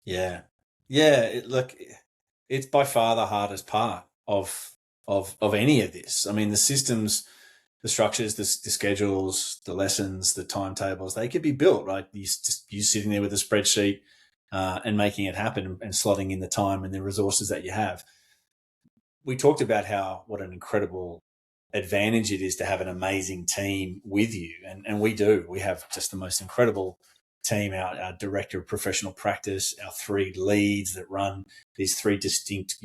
Yeah. Yeah, look, it's by far the hardest part of any of this. I mean, the systems, the structures, the schedules, the lessons, the timetables, they could be built, right? You sitting there with a spreadsheet and making it happen and slotting in the time and the resources that you have. We talked about what an incredible advantage it is to have an amazing team with you. And we do. We have just the most incredible team, our director of professional practice, our three leads that run these three distinct,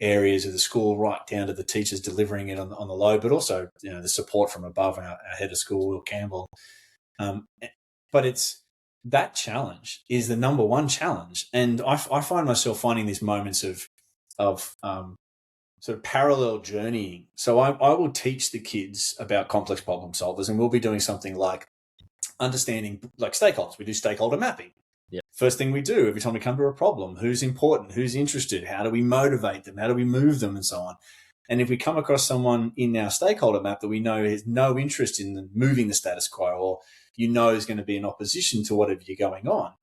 areas of the school, right down to the teachers delivering it on the low, but also, the support from above, our head of school, Will Campbell. But it's that challenge is the number one challenge. And I find myself finding these moments of sort of parallel journeying. So I will teach the kids about complex problem solvers, and we'll be doing something like understanding like stakeholders. We do stakeholder mapping. Yeah. First thing we do every time we come to a problem, who's important, who's interested, how do we motivate them, how do we move them, and so on. And if we come across someone in our stakeholder map that we know has no interest in moving the status quo, or is going to be in opposition to whatever you're going on,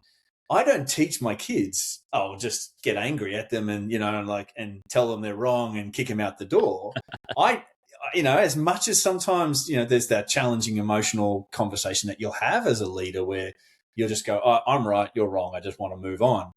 I don't teach my kids, just get angry at them and, and tell them they're wrong and kick them out the door. As much as sometimes, there's that challenging emotional conversation that you'll have as a leader where you'll just go, I'm right, you're wrong, I just want to move on.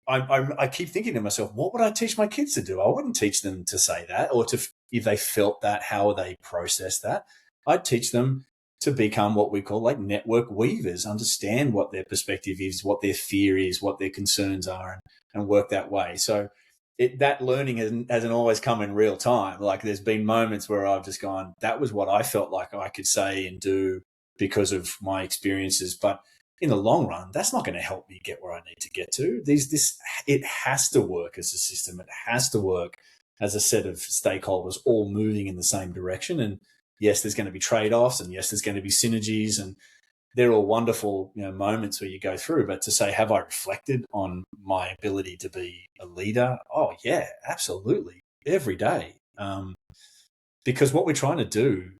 I keep thinking to myself, what would I teach my kids to do? I wouldn't teach them to say that, or if they felt that, how would they process that? I'd teach them to become what we call like network weavers, understand what their perspective is, what their fear is, what their concerns are, and work that way. So that learning hasn't always come in real time. Like there's been moments where I've just gone, that was what I felt like I could say and do because of my experiences. But in the long run, that's not going to help me get where I need to get to. It has to work as a system. It has to work as a set of stakeholders all moving in the same direction. And yes, there's going to be trade-offs, and yes, there's going to be synergies, and they're all wonderful, moments where you go through. But to say, have I reflected on my ability to be a leader? Oh yeah, absolutely, every day. Because what we're trying to do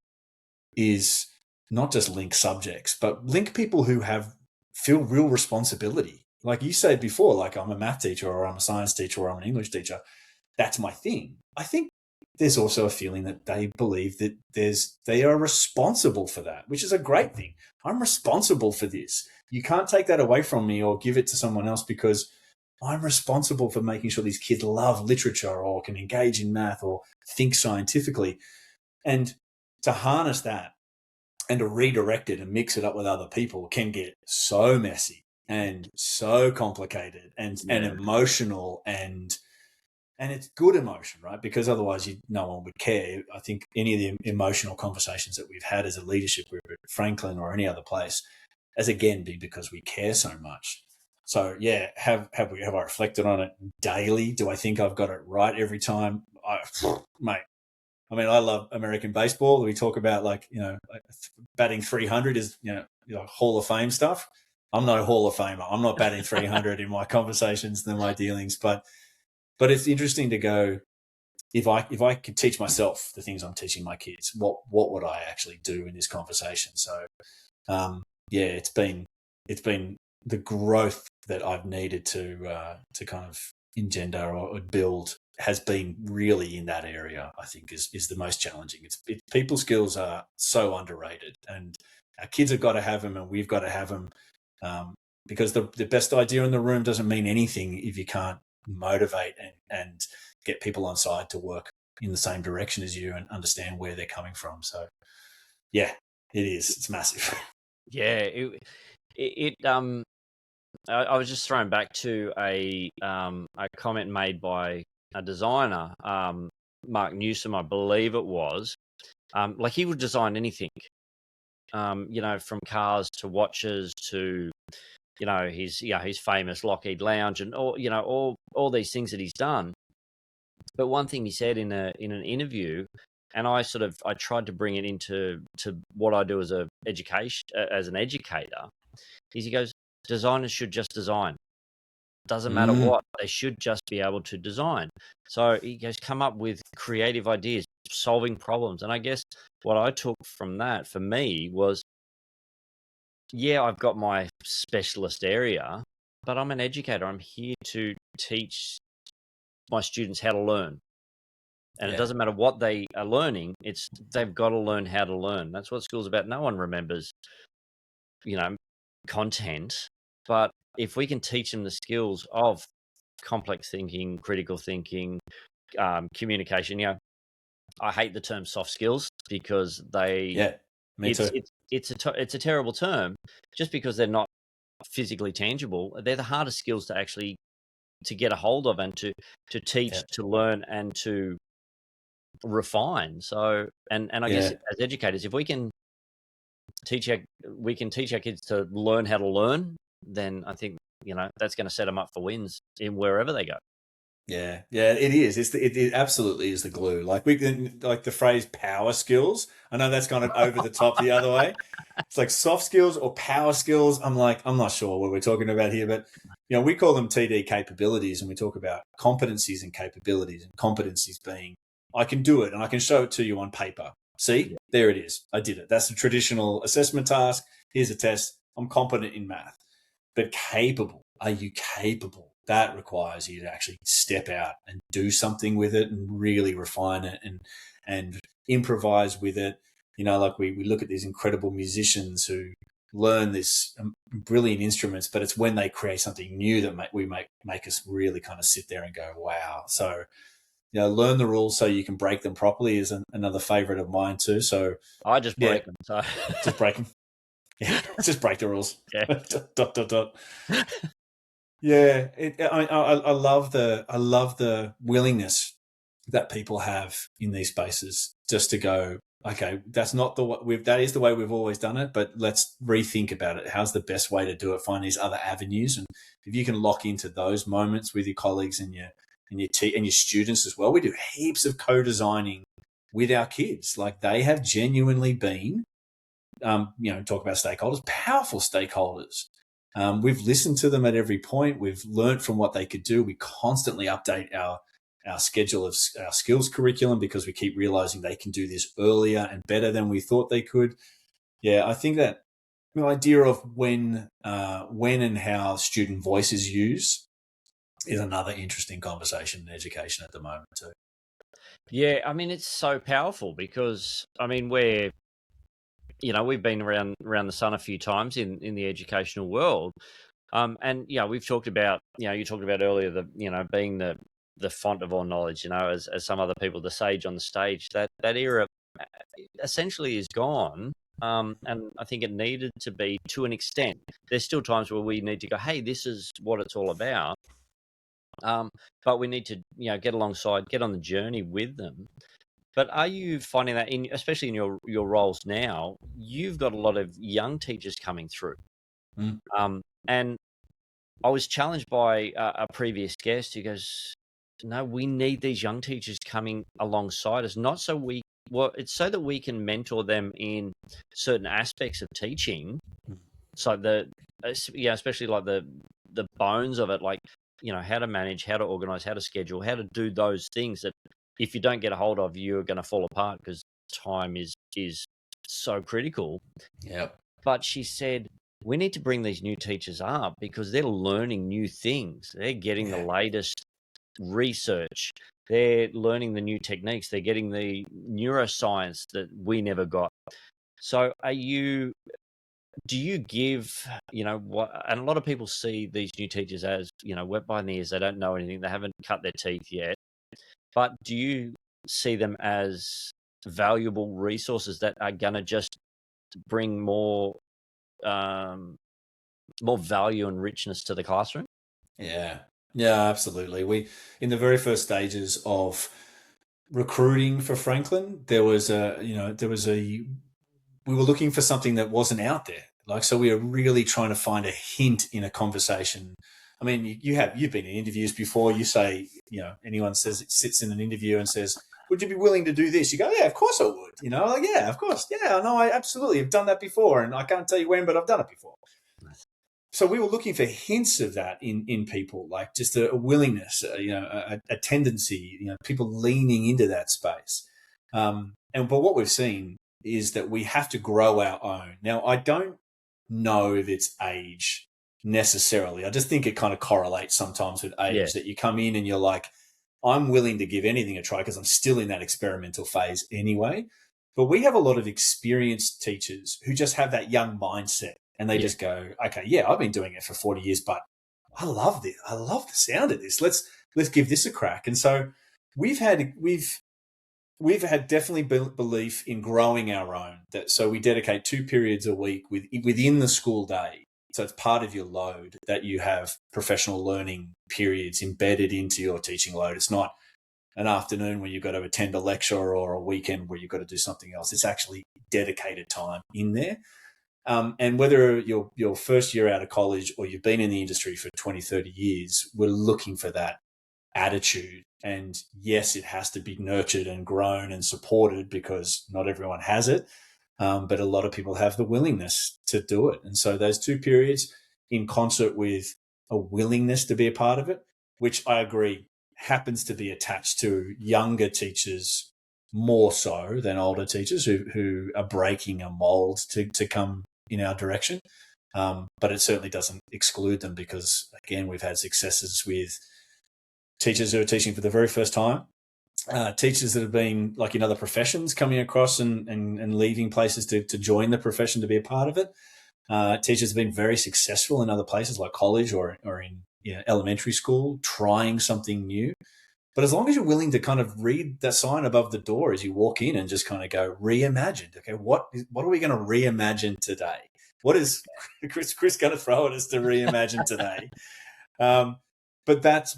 is not just link subjects, but link people who feel real responsibility. Like you said before, like I'm a math teacher, or I'm a science teacher, or I'm an English teacher. That's my thing. I think there's also a feeling that they believe that they are responsible for that, which is a great thing. I'm responsible for this. You can't take that away from me or give it to someone else, because I'm responsible for making sure these kids love literature or can engage in math or think scientifically. And to harness that and to redirect it and mix it up with other people can get so messy and so complicated and emotional, and it's good emotion, right? Because otherwise no one would care. I think any of the emotional conversations that we've had as a leadership group at Franklin or any other place has again been because we care so much. So yeah, have I reflected on it daily? Do I think I've got it right every time? Mate, I mean, I love American baseball. We talk about like batting 300 is Hall of Fame stuff. I'm no Hall of Famer. I'm not batting 300 in my conversations and my dealings, but it's interesting to go, if I could teach myself the things I'm teaching my kids, what would I actually do in this conversation? So, it's been the growth that I've needed to kind of engender or build has been really in that area. I think is the most challenging. People skills are so underrated, and our kids have got to have them, and we've got to have them, because the best idea in the room doesn't mean anything if you can't motivate and get people on side to work in the same direction as you and understand where they're coming from. So yeah, it's massive. Yeah, I was just thrown back to a comment made by a designer, Mark Newsom, I believe it was. Like he would design anything, from cars to watches to his famous Lockheed Lounge and all these things that he's done. But one thing he said in an interview, and I tried to bring it into what I do as an educator, is he goes, designers should just design. Doesn't matter what, they should just be able to design. So he goes, come up with creative ideas, solving problems. And I guess what I took from that for me was, I've got my specialist area, but I'm an educator. I'm here to teach my students how to learn. And it doesn't matter what they are learning, they've got to learn how to learn. That's what school's about. No one remembers, content, but if we can teach them the skills of complex thinking, critical thinking, communication, I hate the term soft skills because me too. it's a terrible term just because they're not physically tangible. They're the hardest skills to get a hold of and to teach, to learn, and to refine. So, and I guess as educators, if we can teach our kids to learn how to learn, then I think that's going to set them up for wins in wherever they go. Yeah, it is. It absolutely is the glue. Like like the phrase power skills. I know that's kind of over the top the other way. It's like soft skills or power skills. I'm not sure what we're talking about here, but we call them TD capabilities, and we talk about competencies and capabilities, and competencies being I can do it and I can show it to you on paper. See, there it is. I did it. That's a traditional assessment task. Here's a test. I'm competent in math. But capable, are you capable? That requires you to actually step out and do something with it and really refine it and improvise with it. Like we look at these incredible musicians who learn this brilliant instruments, but it's when they create something new that make us really kind of sit there and go, wow. So, learn the rules so you can break them properly is another favorite of mine too. So I just break them. So. Just break them. Yeah, just break the rules. Yeah. dot. Yeah, I love the willingness that people have in these spaces just to go, okay, that's not that is the way we've always done it, but let's rethink about it. How's the best way to do it? Find these other avenues, and if you can lock into those moments with your colleagues and your students as well. We do heaps of co-designing with our kids. Like they have genuinely been, talk about stakeholders, powerful stakeholders. We've listened to them at every point. We've learned from what they could do. We constantly update our schedule of our skills curriculum because we keep realizing they can do this earlier and better than we thought they could. Yeah, I think that the idea of when and how student voice is used is another interesting conversation in education at the moment too. Yeah, I mean, it's so powerful because, I mean, we've been around the sun a few times in the educational world. And we've talked about, you talked about earlier, being the font of all knowledge, as some other people, the sage on the stage. That era essentially is gone. And I think it needed to be to an extent. There's still times where we need to go, hey, this is what it's all about. But we need to, get alongside, get on the journey with them. But are you finding that, especially in your roles now, you've got a lot of young teachers coming through? And I was challenged by a previous guest who goes, no, we need these young teachers coming alongside us, it's so that we can mentor them in certain aspects of teaching. So especially like the bones of it, like, how to manage, how to organize, how to schedule, how to do those things that if you don't get a hold of, you're going to fall apart because time is so critical. Yep. But she said, we need to bring these new teachers up because they're learning new things. They're getting the latest research. They're learning the new techniques. They're getting the neuroscience that we never got. So do you give, what, and a lot of people see these new teachers as, wet behind the ears. They don't know anything. They haven't cut their teeth yet. But do you see them as valuable resources that are going to just bring more value and richness to the classroom? Yeah, absolutely. We, in the very first stages of recruiting for Franklin, we were looking for something that wasn't out there. Like, so we are really trying to find a hint in a conversation. I mean, you've been in interviews before. You say, anyone sits in an interview and says, would you be willing to do this? You go, yeah, of course I would. Like, yeah, of course. Yeah, no, I absolutely have done that before. And I can't tell you when, but I've done it before. So we were looking for hints of that in people, like just a willingness, a tendency, people leaning into that space. But what we've seen is that we have to grow our own. Now, I don't know if it's age necessarily. I just think it kind of correlates sometimes with age, Yeah. that you come in and you're like, I'm willing to give anything a try because I'm still in that experimental phase anyway. But we have a lot of experienced teachers who just have that young mindset, and they just go, okay, yeah, I've been doing it for 40 years, but I love this. I love the sound of this. Let's give this a crack. And so we've had definitely belief in growing our own. So we dedicate 2 periods a week within the school day. So it's part of your load that you have professional learning periods embedded into your teaching load. It's not an afternoon where you've got to attend a lecture or a weekend where you've got to do something else. It's actually dedicated time in there. And whether you're your first year out of college or you've been in the industry for 20, 30 years, we're looking for that attitude. And yes, it has to be nurtured and grown and supported because not everyone has it. But a lot of people have the willingness to do it. And so those 2 periods in concert with a willingness to be a part of it, which I agree happens to be attached to younger teachers more so than older teachers who are breaking a mold to come in our direction. But it certainly doesn't exclude them because, again, we've had successes with teachers who are teaching for the very first time, teachers that have been like in other professions coming across and leaving places to join the profession to be a part of it. Teachers have been very successful in other places like college or in elementary school, trying something new. But as long as you're willing to kind of read that sign above the door as you walk in and just kind of go, reimagined. Okay, what are we going to reimagine today? What is Chris going to throw at us to reimagine today? But that's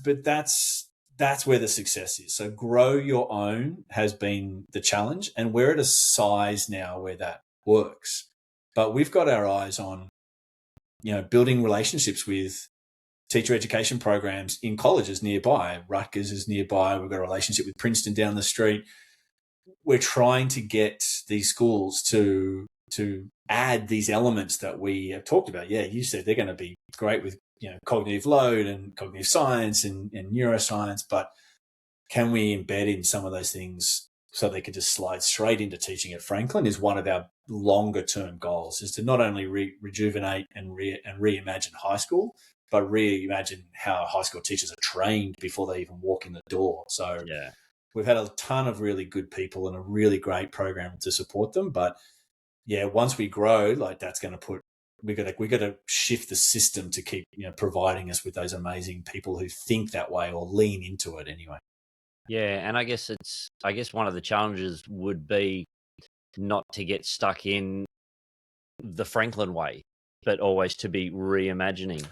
where the success is. So grow your own has been the challenge, and we're at a size now where that works. But we've got our eyes on, building relationships with teacher education programs in colleges nearby. Rutgers is nearby. We've got a relationship with Princeton down the street. We're trying to get these schools to add these elements that we have talked about. Yeah, you said they're going to be great with cognitive load and cognitive science and neuroscience, but can we embed in some of those things so they could just slide straight into teaching at Franklin is one of our longer term goals, is to not only rejuvenate and reimagine high school, but reimagine how high school teachers are trained before they even walk in the door. So we've had a ton of really good people and a really great program to support them. But yeah, once we grow, like that's going to put, we got to shift the system to keep providing us with those amazing people who think that way or lean into it anyway. Yeah, and I guess one of the challenges would be not to get stuck in the Franklin way, but always to be reimagining.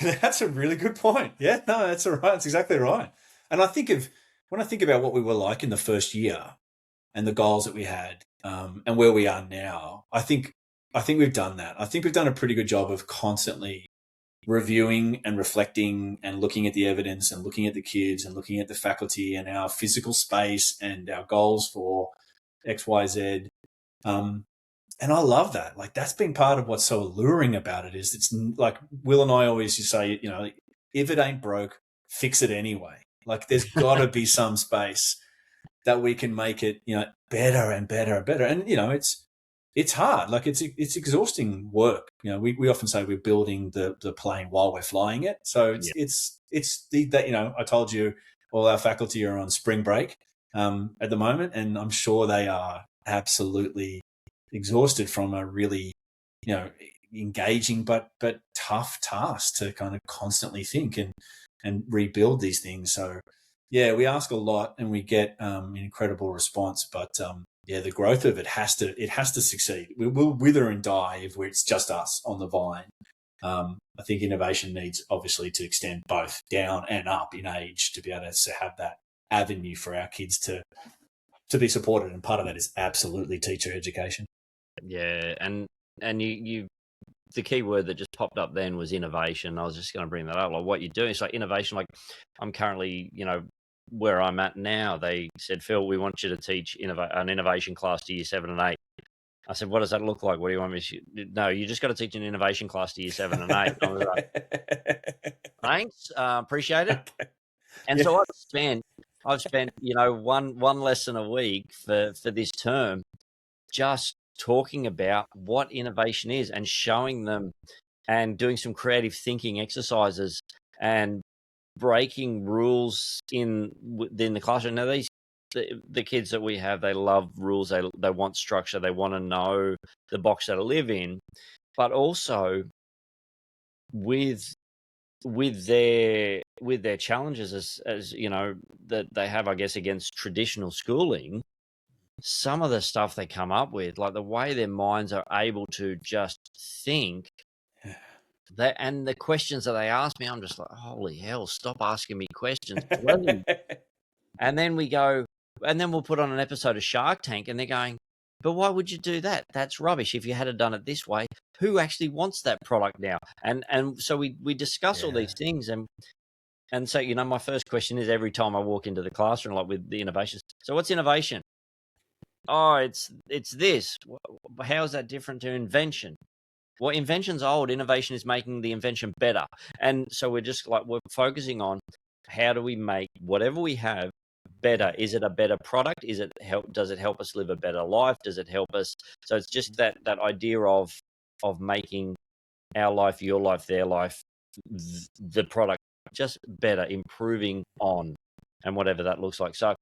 That's a really good point. Yeah, no, that's all right. That's exactly right. And when I think about what we were like in the first year and the goals that we had, and where we are now, I think we've done that. I think we've done a pretty good job of constantly reviewing and reflecting and looking at the evidence and looking at the kids and looking at the faculty and our physical space and our goals for X, Y, Z. And I love that. Like, that's been part of what's so alluring about it, is it's like Will and I always say, if it ain't broke, fix it anyway. Like, there's got to be some space that we can make it, better and better and better. And, it's hard. Like, it's exhausting work. We often say we're building the plane while we're flying it. So I told you all our faculty are on spring break at the moment, and I'm sure they are absolutely exhausted from a really, engaging but tough task to kind of constantly think and rebuild these things. So yeah, we ask a lot and we get an incredible response, but the growth of it has to succeed. We will wither and die if it's just us on the vine. I think innovation needs obviously to extend both down and up in age to be able to have that avenue for our kids to be supported, and part of that is absolutely teacher education. Yeah, and you the key word that just popped up then was innovation. I was just going to bring that up. Like, what you're doing, it's like innovation. Like, I'm currently, where I'm at now, they said, Phil, we want you to teach an innovation class to year 7 and 8. I said, what does that look like? What do you want me to? No, you just got to teach an innovation class to year 7 and 8. I was like, thanks, appreciate it. Okay. And so I've spent, one lesson a week for this term, just talking about what innovation is and showing them and doing some creative thinking exercises and breaking rules within the classroom. Now, the kids that we have, they love rules. They want structure. They want to know the box that I live in, but also with their challenges as you know that they have, I guess, against traditional schooling. Some of the stuff they come up with, like the way their minds are able to just think, and the questions that they ask me, I'm just like, holy hell, stop asking me questions. And then we'll put on an episode of Shark Tank, and they're going, but why would you do that? That's rubbish. If you had done it this way, who actually wants that product now? And so we discuss all these things, and so, my first question is every time I walk into the classroom, like with the innovations. So what's innovation? Oh, it's this. How is that different to invention? Well, invention's old. Innovation is making the invention better. And so we're focusing on how do we make whatever we have better? Is it a better product? Does it help us live a better life? Does it help us? So it's just that idea of making our life, your life, their life, the product just better, improving on, and whatever that looks like. So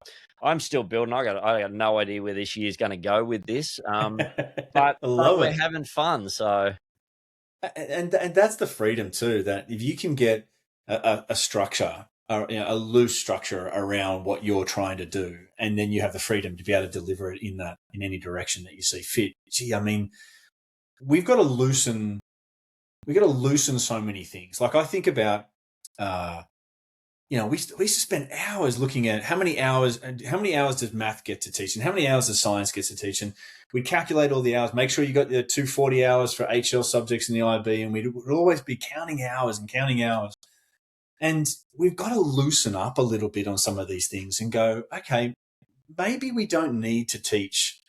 I'm still building. I got no idea where this year's going to go with this, but we're having fun. So, and that's the freedom too. That if you can get a structure, a loose structure around what you're trying to do, and then you have the freedom to be able to deliver it in any direction that you see fit. Gee, I mean, we've got to loosen so many things. Like I think about. We used to spend hours looking at how many hours does math get to teach and how many hours does science get to teach. And we'd calculate all the hours, make sure you got the 240 hours for HL subjects in the IB. And we'd always be counting hours. And we've got to loosen up a little bit on some of these things and go, okay, maybe we don't need to teach,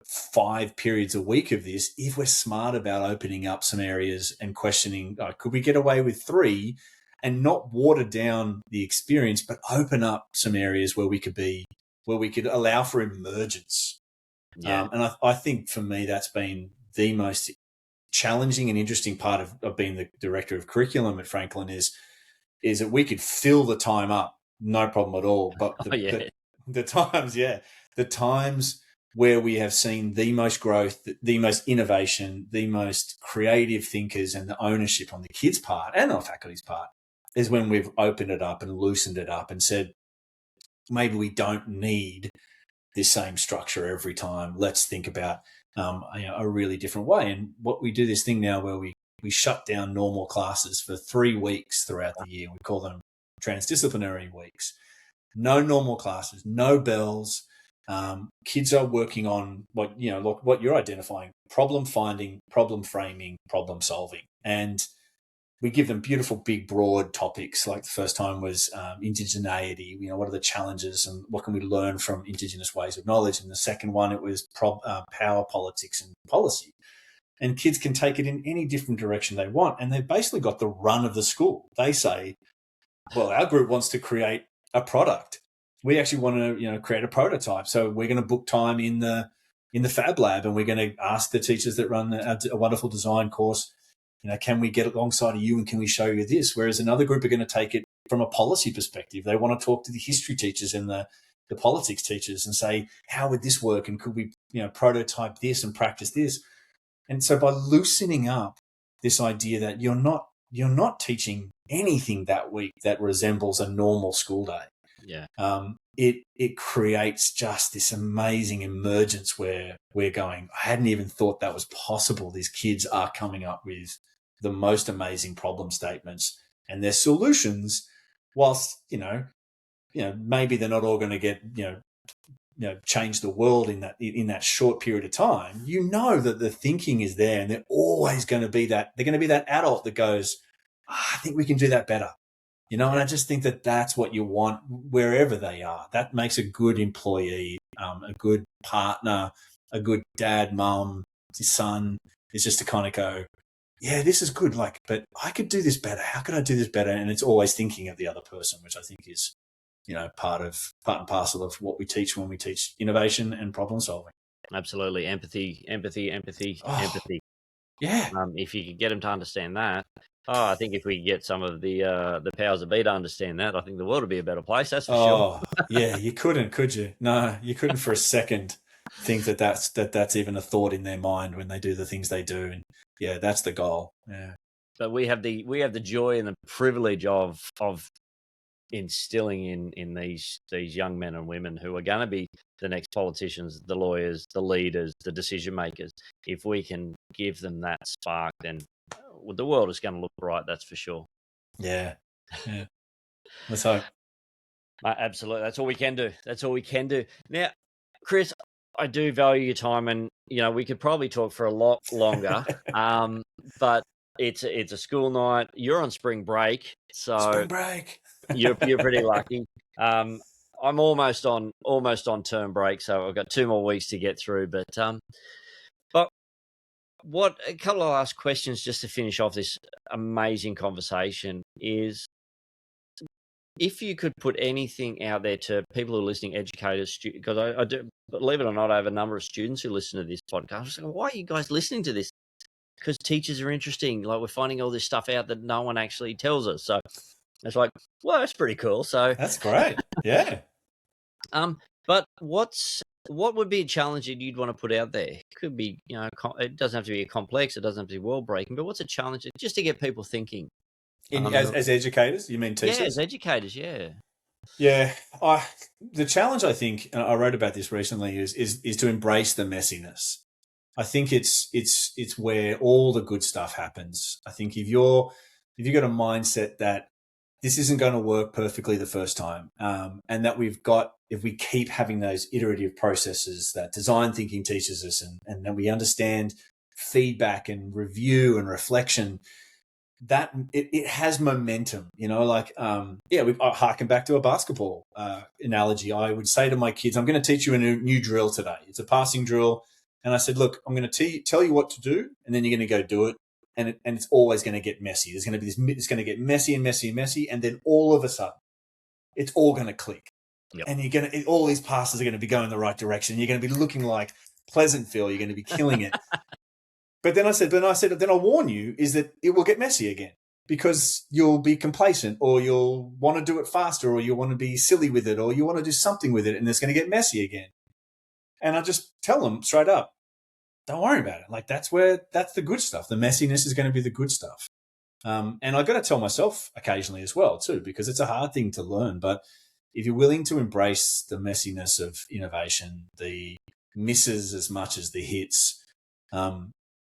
5 periods a week of this if we're smart about opening up some areas and questioning, could we get away with 3? And not water down the experience, but open up some areas where we could allow for emergence. Yeah. And I think for me, that's been the most challenging and interesting part of being the director of curriculum at Franklin is that we could fill the time up, no problem at all. But the times where we have seen the most growth, the most innovation, the most creative thinkers, and the ownership on the kids' part and the faculty's part, is when we've opened it up and loosened it up and said, maybe we don't need this same structure every time. Let's think about a really different way. And what we do this thing now where we shut down normal classes for 3 weeks throughout the year. We call them transdisciplinary weeks. No normal classes, no bells. Kids are working on what you're identifying: problem finding, problem framing, problem solving. And we give them beautiful, big, broad topics. Like the first time was indigeneity. What are the challenges and what can we learn from Indigenous ways of knowledge? And the second one, it was power, politics, and policy. And kids can take it in any different direction they want. And they've basically got the run of the school. They say, well, our group wants to create a product. We actually want to, create a prototype. So we're going to book time in the Fab Lab, and we're going to ask the teachers that run a wonderful design course, can we get alongside of you and can we show you this? Whereas another group are going to take it from a policy perspective. They want to talk to the history teachers and the politics teachers and say, how would this work? And could we, prototype this and practice this? And so by loosening up this idea that you're not teaching anything that week that resembles a normal school day. Yeah. It creates just this amazing emergence where we're going, I hadn't even thought that was possible. These kids are coming up with the most amazing problem statements and their solutions, whilst, maybe they're not all going to get, change the world in that short period of time. That the thinking is there, and they're always going to be they're going to be that adult that goes, I think we can do that better. And I just think that that's what you want wherever they are. That makes a good employee, a good partner, a good dad, mum, son, is just to kind of go, yeah, this is good. But I could do this better. How could I do this better? And it's always thinking of the other person, which I think is, part and parcel of what we teach when we teach innovation and problem solving. Absolutely. Empathy. Oh. Yeah. If you could get them to understand that, I think if we get some of the powers that be to understand that, I think the world would be a better place. That's for sure. Oh, yeah. You couldn't, could you? No, you couldn't for a second think that that's even a thought in their mind when they do the things they do. And yeah, that's the goal. Yeah. But we have the joy and the privilege of instilling in these young men and women who are going to be the next politicians, the lawyers, the leaders, the decision makers. If we can give them that spark, then the world is going to look bright. That's for sure. Yeah. Yeah. Let's hope. Absolutely, that's all we can do. That's all we can do. Now, Chris, I do value your time, and we could probably talk for a lot longer. But it's a school night. You're on spring break, so Spring break. you're pretty lucky. I'm almost on term break, so I've got 2 more weeks to get through. But what a couple of last questions just to finish off this amazing conversation is, if you could put anything out there to people who are listening, educators, because I do, believe it or not, I have a number of students who listen to this podcast. I was like, why are you guys listening to this? Because teachers are interesting. Like, we're finding all this stuff out that no one actually tells us. So it's like, well, that's pretty cool. So That's great. Yeah. but what would be a challenge that you'd want to put out there? It could be, it doesn't have to be a complex, it doesn't have to be world breaking, but what's a challenge just to get people thinking? As educators, you mean teachers? Yeah, as educators, yeah. Yeah, the challenge, I think, and I wrote about this recently, is to embrace the messiness. I think it's where all the good stuff happens. I think if you've got a mindset that this isn't going to work perfectly the first time, and that if we keep having those iterative processes that design thinking teaches us, and that we understand feedback and review and reflection, that it has momentum, I harken back to a basketball analogy. I would say to my kids, I'm going to teach you a new drill today. It's a passing drill. And I said, look, I'm going to tell you what to do, and then you're going to go do it. And it's always going to get messy. There's going to be it's going to get messy and messy and messy. And then all of a sudden, it's all going to click. Yep. And all these passes are going to be going the right direction. You're going to be looking like Pleasantville. You're going to be killing it. But then I said, I'll warn you, is that it will get messy again, because you'll be complacent, or you'll want to do it faster, or you want to be silly with it, or you want to do something with it, and it's going to get messy again. And I just tell them straight up, don't worry about it. Like, that's the good stuff. The messiness is going to be the good stuff. And I've got to tell myself occasionally as well, too, because it's a hard thing to learn. But if you're willing to embrace the messiness of innovation, the misses as much as the hits,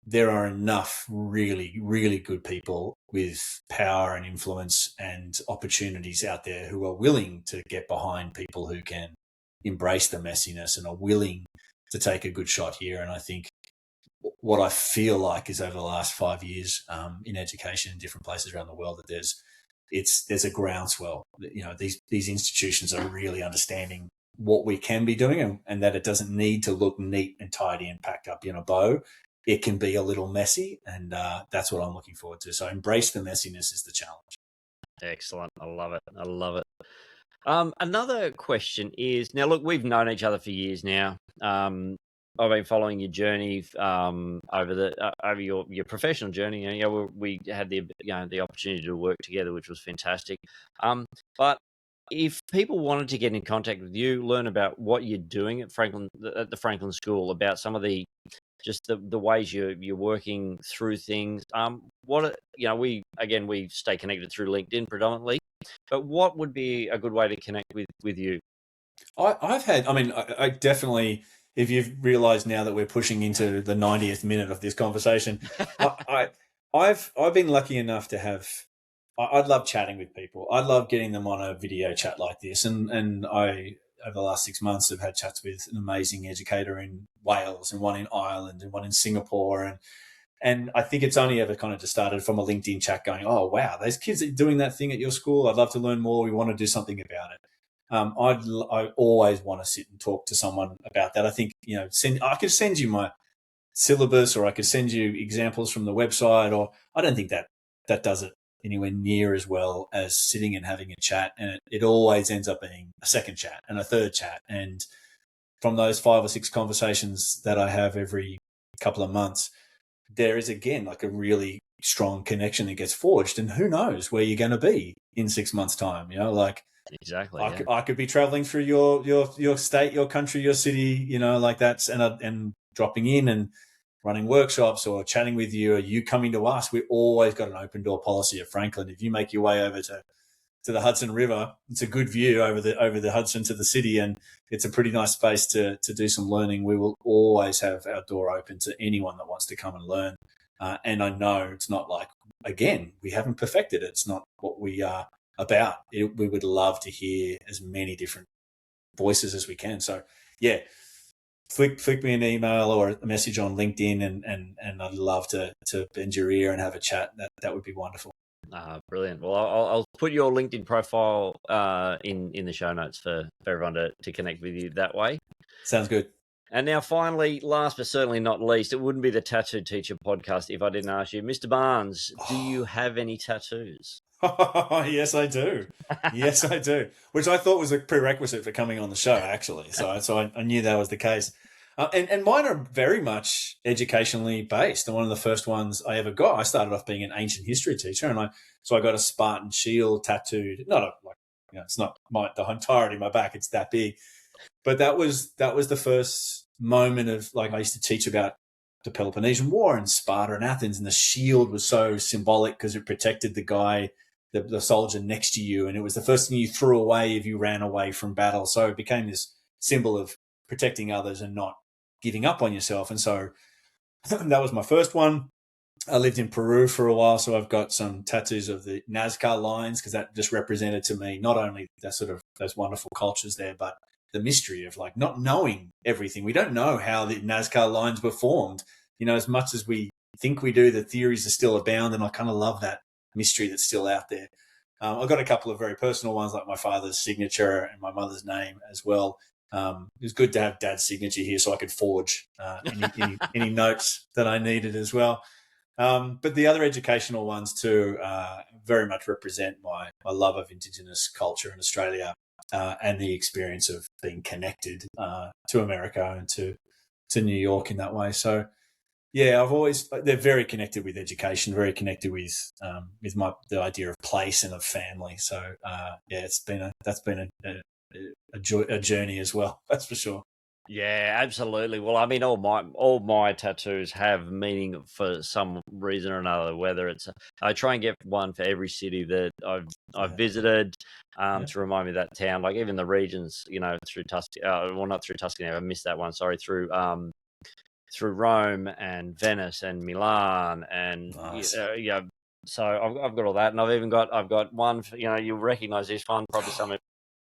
there are enough really, really good people with power and influence and opportunities out there who are willing to get behind people who can embrace the messiness and are willing to take a good shot here. And I think what I feel like is, over the last 5 years in education in different places around the world, that there's a groundswell. These institutions are really understanding what we can be doing, and that it doesn't need to look neat and tidy and packed up in a bow. It can be a little messy, and that's what I'm looking forward to. So embrace the messiness is the challenge. Excellent. I love it. I love it. Another question is, now look, we've known each other for years now. I've been following your journey over your professional journey. We had the opportunity to work together, which was fantastic. But if people wanted to get in contact with you, learn about what you're doing at the Franklin School, about some of the ways you're working through things. We stay connected through LinkedIn predominantly, but what would be a good way to connect with you? I definitely, if you've realized now that we're pushing into the 90th minute of this conversation, I've been lucky enough to have, I love chatting with people. I love getting them on a video chat like this. And I, over the last 6 months, have had chats with an amazing educator in Wales, and one in Ireland, and one in Singapore. And I think it's only ever kind of just started from a LinkedIn chat going, oh, wow, those kids are doing that thing at your school. I'd love to learn more. We want to do something about it. I always want to sit and talk to someone about that. I think, I could send you my syllabus, or I could send you examples from the website, or I don't think that does it anywhere near as well as sitting and having a chat. And it always ends up being a second chat and a third chat. And from those 5 or 6 conversations that I have every couple of months, there is, again, like a really strong connection that gets forged. And who knows where you're going to be in 6 months' time, like Exactly. I could be traveling through your state, your country, your city, like that's, and dropping in and running workshops or chatting with you, or you coming to us. We always got an open door policy at Franklin. If you make your way over to the Hudson River, it's a good view over the Hudson to the city, and it's a pretty nice space to do some learning. We will always have our door open to anyone that wants to come and learn. And I know it's not like, again, we haven't perfected it. It's not what we are about. We would love to hear as many different voices as we can. So yeah, flick me an email or a message on LinkedIn, and I'd love to bend your ear and have a chat. That would be wonderful. Brilliant. Well, I'll put your LinkedIn profile in the show notes for everyone to connect with you that way. Sounds good. And now, finally, last but certainly not least, it wouldn't be the Tattoo Teacher podcast if I didn't ask you, Mr. Barnes, do you have any tattoos? Yes, I do. Yes, I do. Which I thought was a prerequisite for coming on the show, actually. So I knew that was the case. And mine are very much educationally based. And one of the first ones I ever got, I started off being an ancient history teacher, and I got a Spartan shield tattooed. It's not the entirety of my back; it's that big. But that was the first moment of, like, I used to teach about the Peloponnesian War and Sparta and Athens, and the shield was so symbolic because it protected the guy, the soldier next to you, and it was the first thing you threw away if you ran away from battle. So it became this symbol of protecting others and not giving up on yourself. And so that was my first one. I lived in Peru for a while, so I've got some tattoos of the Nazca lines, because that just represented to me not only that sort of those wonderful cultures there, but the mystery of, like, not knowing everything. We don't know how the Nazca lines were formed. As much as we think we do, the theories are still abound, and I kind of love that mystery that's still out there. I've got a couple of very personal ones, like my father's signature and my mother's name as well. It was good to have Dad's signature here so I could forge any notes that I needed as well. But the other educational ones too very much represent my love of Indigenous culture in Australia, and the experience of being connected to America and to New York in that way. So yeah, they're very connected with education, very connected with the idea of place and of family. So yeah, that's been a journey as well. That's for sure. Yeah, absolutely. Well, I mean, all my tattoos have meaning for some reason or another. Whether it's I try and get one for every city that I've visited, to remind me of that town. Like even the regions, through Tuscany. Well, not through Tuscany. I missed that one. Sorry, through Rome and Venice and Milan and Nice. yeah. So I've got all that, and I've got one. You'll recognise this one probably. Some.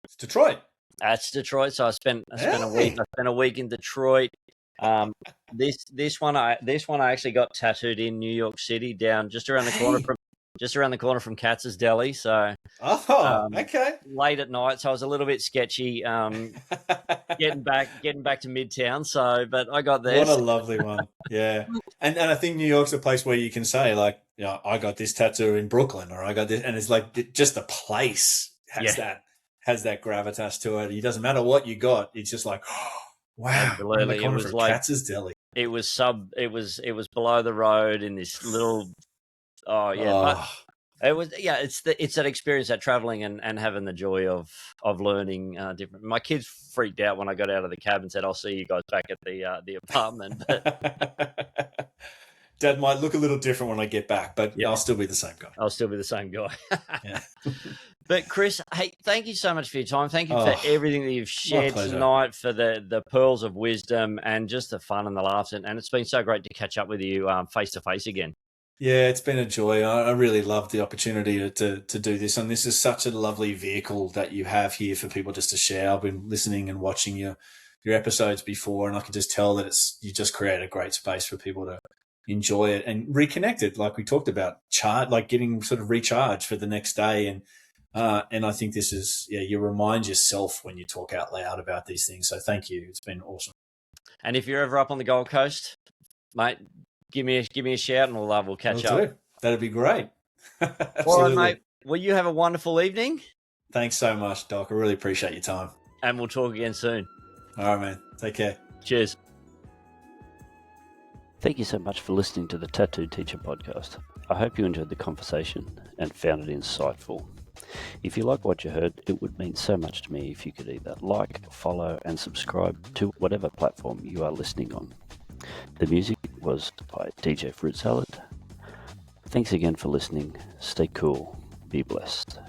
It's Detroit. That's Detroit. So I spent a week in Detroit. This one I actually got tattooed in New York City, down just around the corner from Katz's Deli. So okay. Late at night, so I was a little bit sketchy getting back to Midtown. So, but I got there. What a lovely one. Yeah. And I think New York's a place where you can say, like, I got this tattoo in Brooklyn, or I got this, and it's like just the place has that gravitas to it. It doesn't matter what you got. It's just like, oh, wow. Absolutely. It was like Katz's Deli. It was below the road in this little. Oh yeah. Oh. But it was, yeah. It's that experience, that traveling and having the joy of learning different. My kids freaked out when I got out of the cab and said, "I'll see you guys back at the apartment." But Dad might look a little different when I get back, but I'll still be the same guy. I'll still be the same guy. Yeah. But Chris, hey, thank you so much for your time. Thank you for everything that you've shared tonight, for the pearls of wisdom and just the fun and the laughs. And it's been so great to catch up with you face to face again. Yeah, it's been a joy. I really love the opportunity to do this. And this is such a lovely vehicle that you have here for people just to share. I've been listening and watching your episodes before, and I can just tell that you just create a great space for people to enjoy it and reconnect it. Like we talked about, like getting sort of recharged for the next day. And I think this is, you remind yourself when you talk out loud about these things. So thank you. It's been awesome. And if you're ever up on the Gold Coast, mate, give me a shout and we'll catch up. That'd be great. All right, mate. Well, you have a wonderful evening. Thanks so much, Doc. I really appreciate your time. And we'll talk again soon. All right, man. Take care. Cheers. Thank you so much for listening to the Tattoo Teacher podcast. I hope you enjoyed the conversation and found it insightful. If you like what you heard, it would mean so much to me if you could either like, follow, and subscribe to whatever platform you are listening on. The music was by DJ Fruit Salad. Thanks again for listening. Stay cool. Be blessed.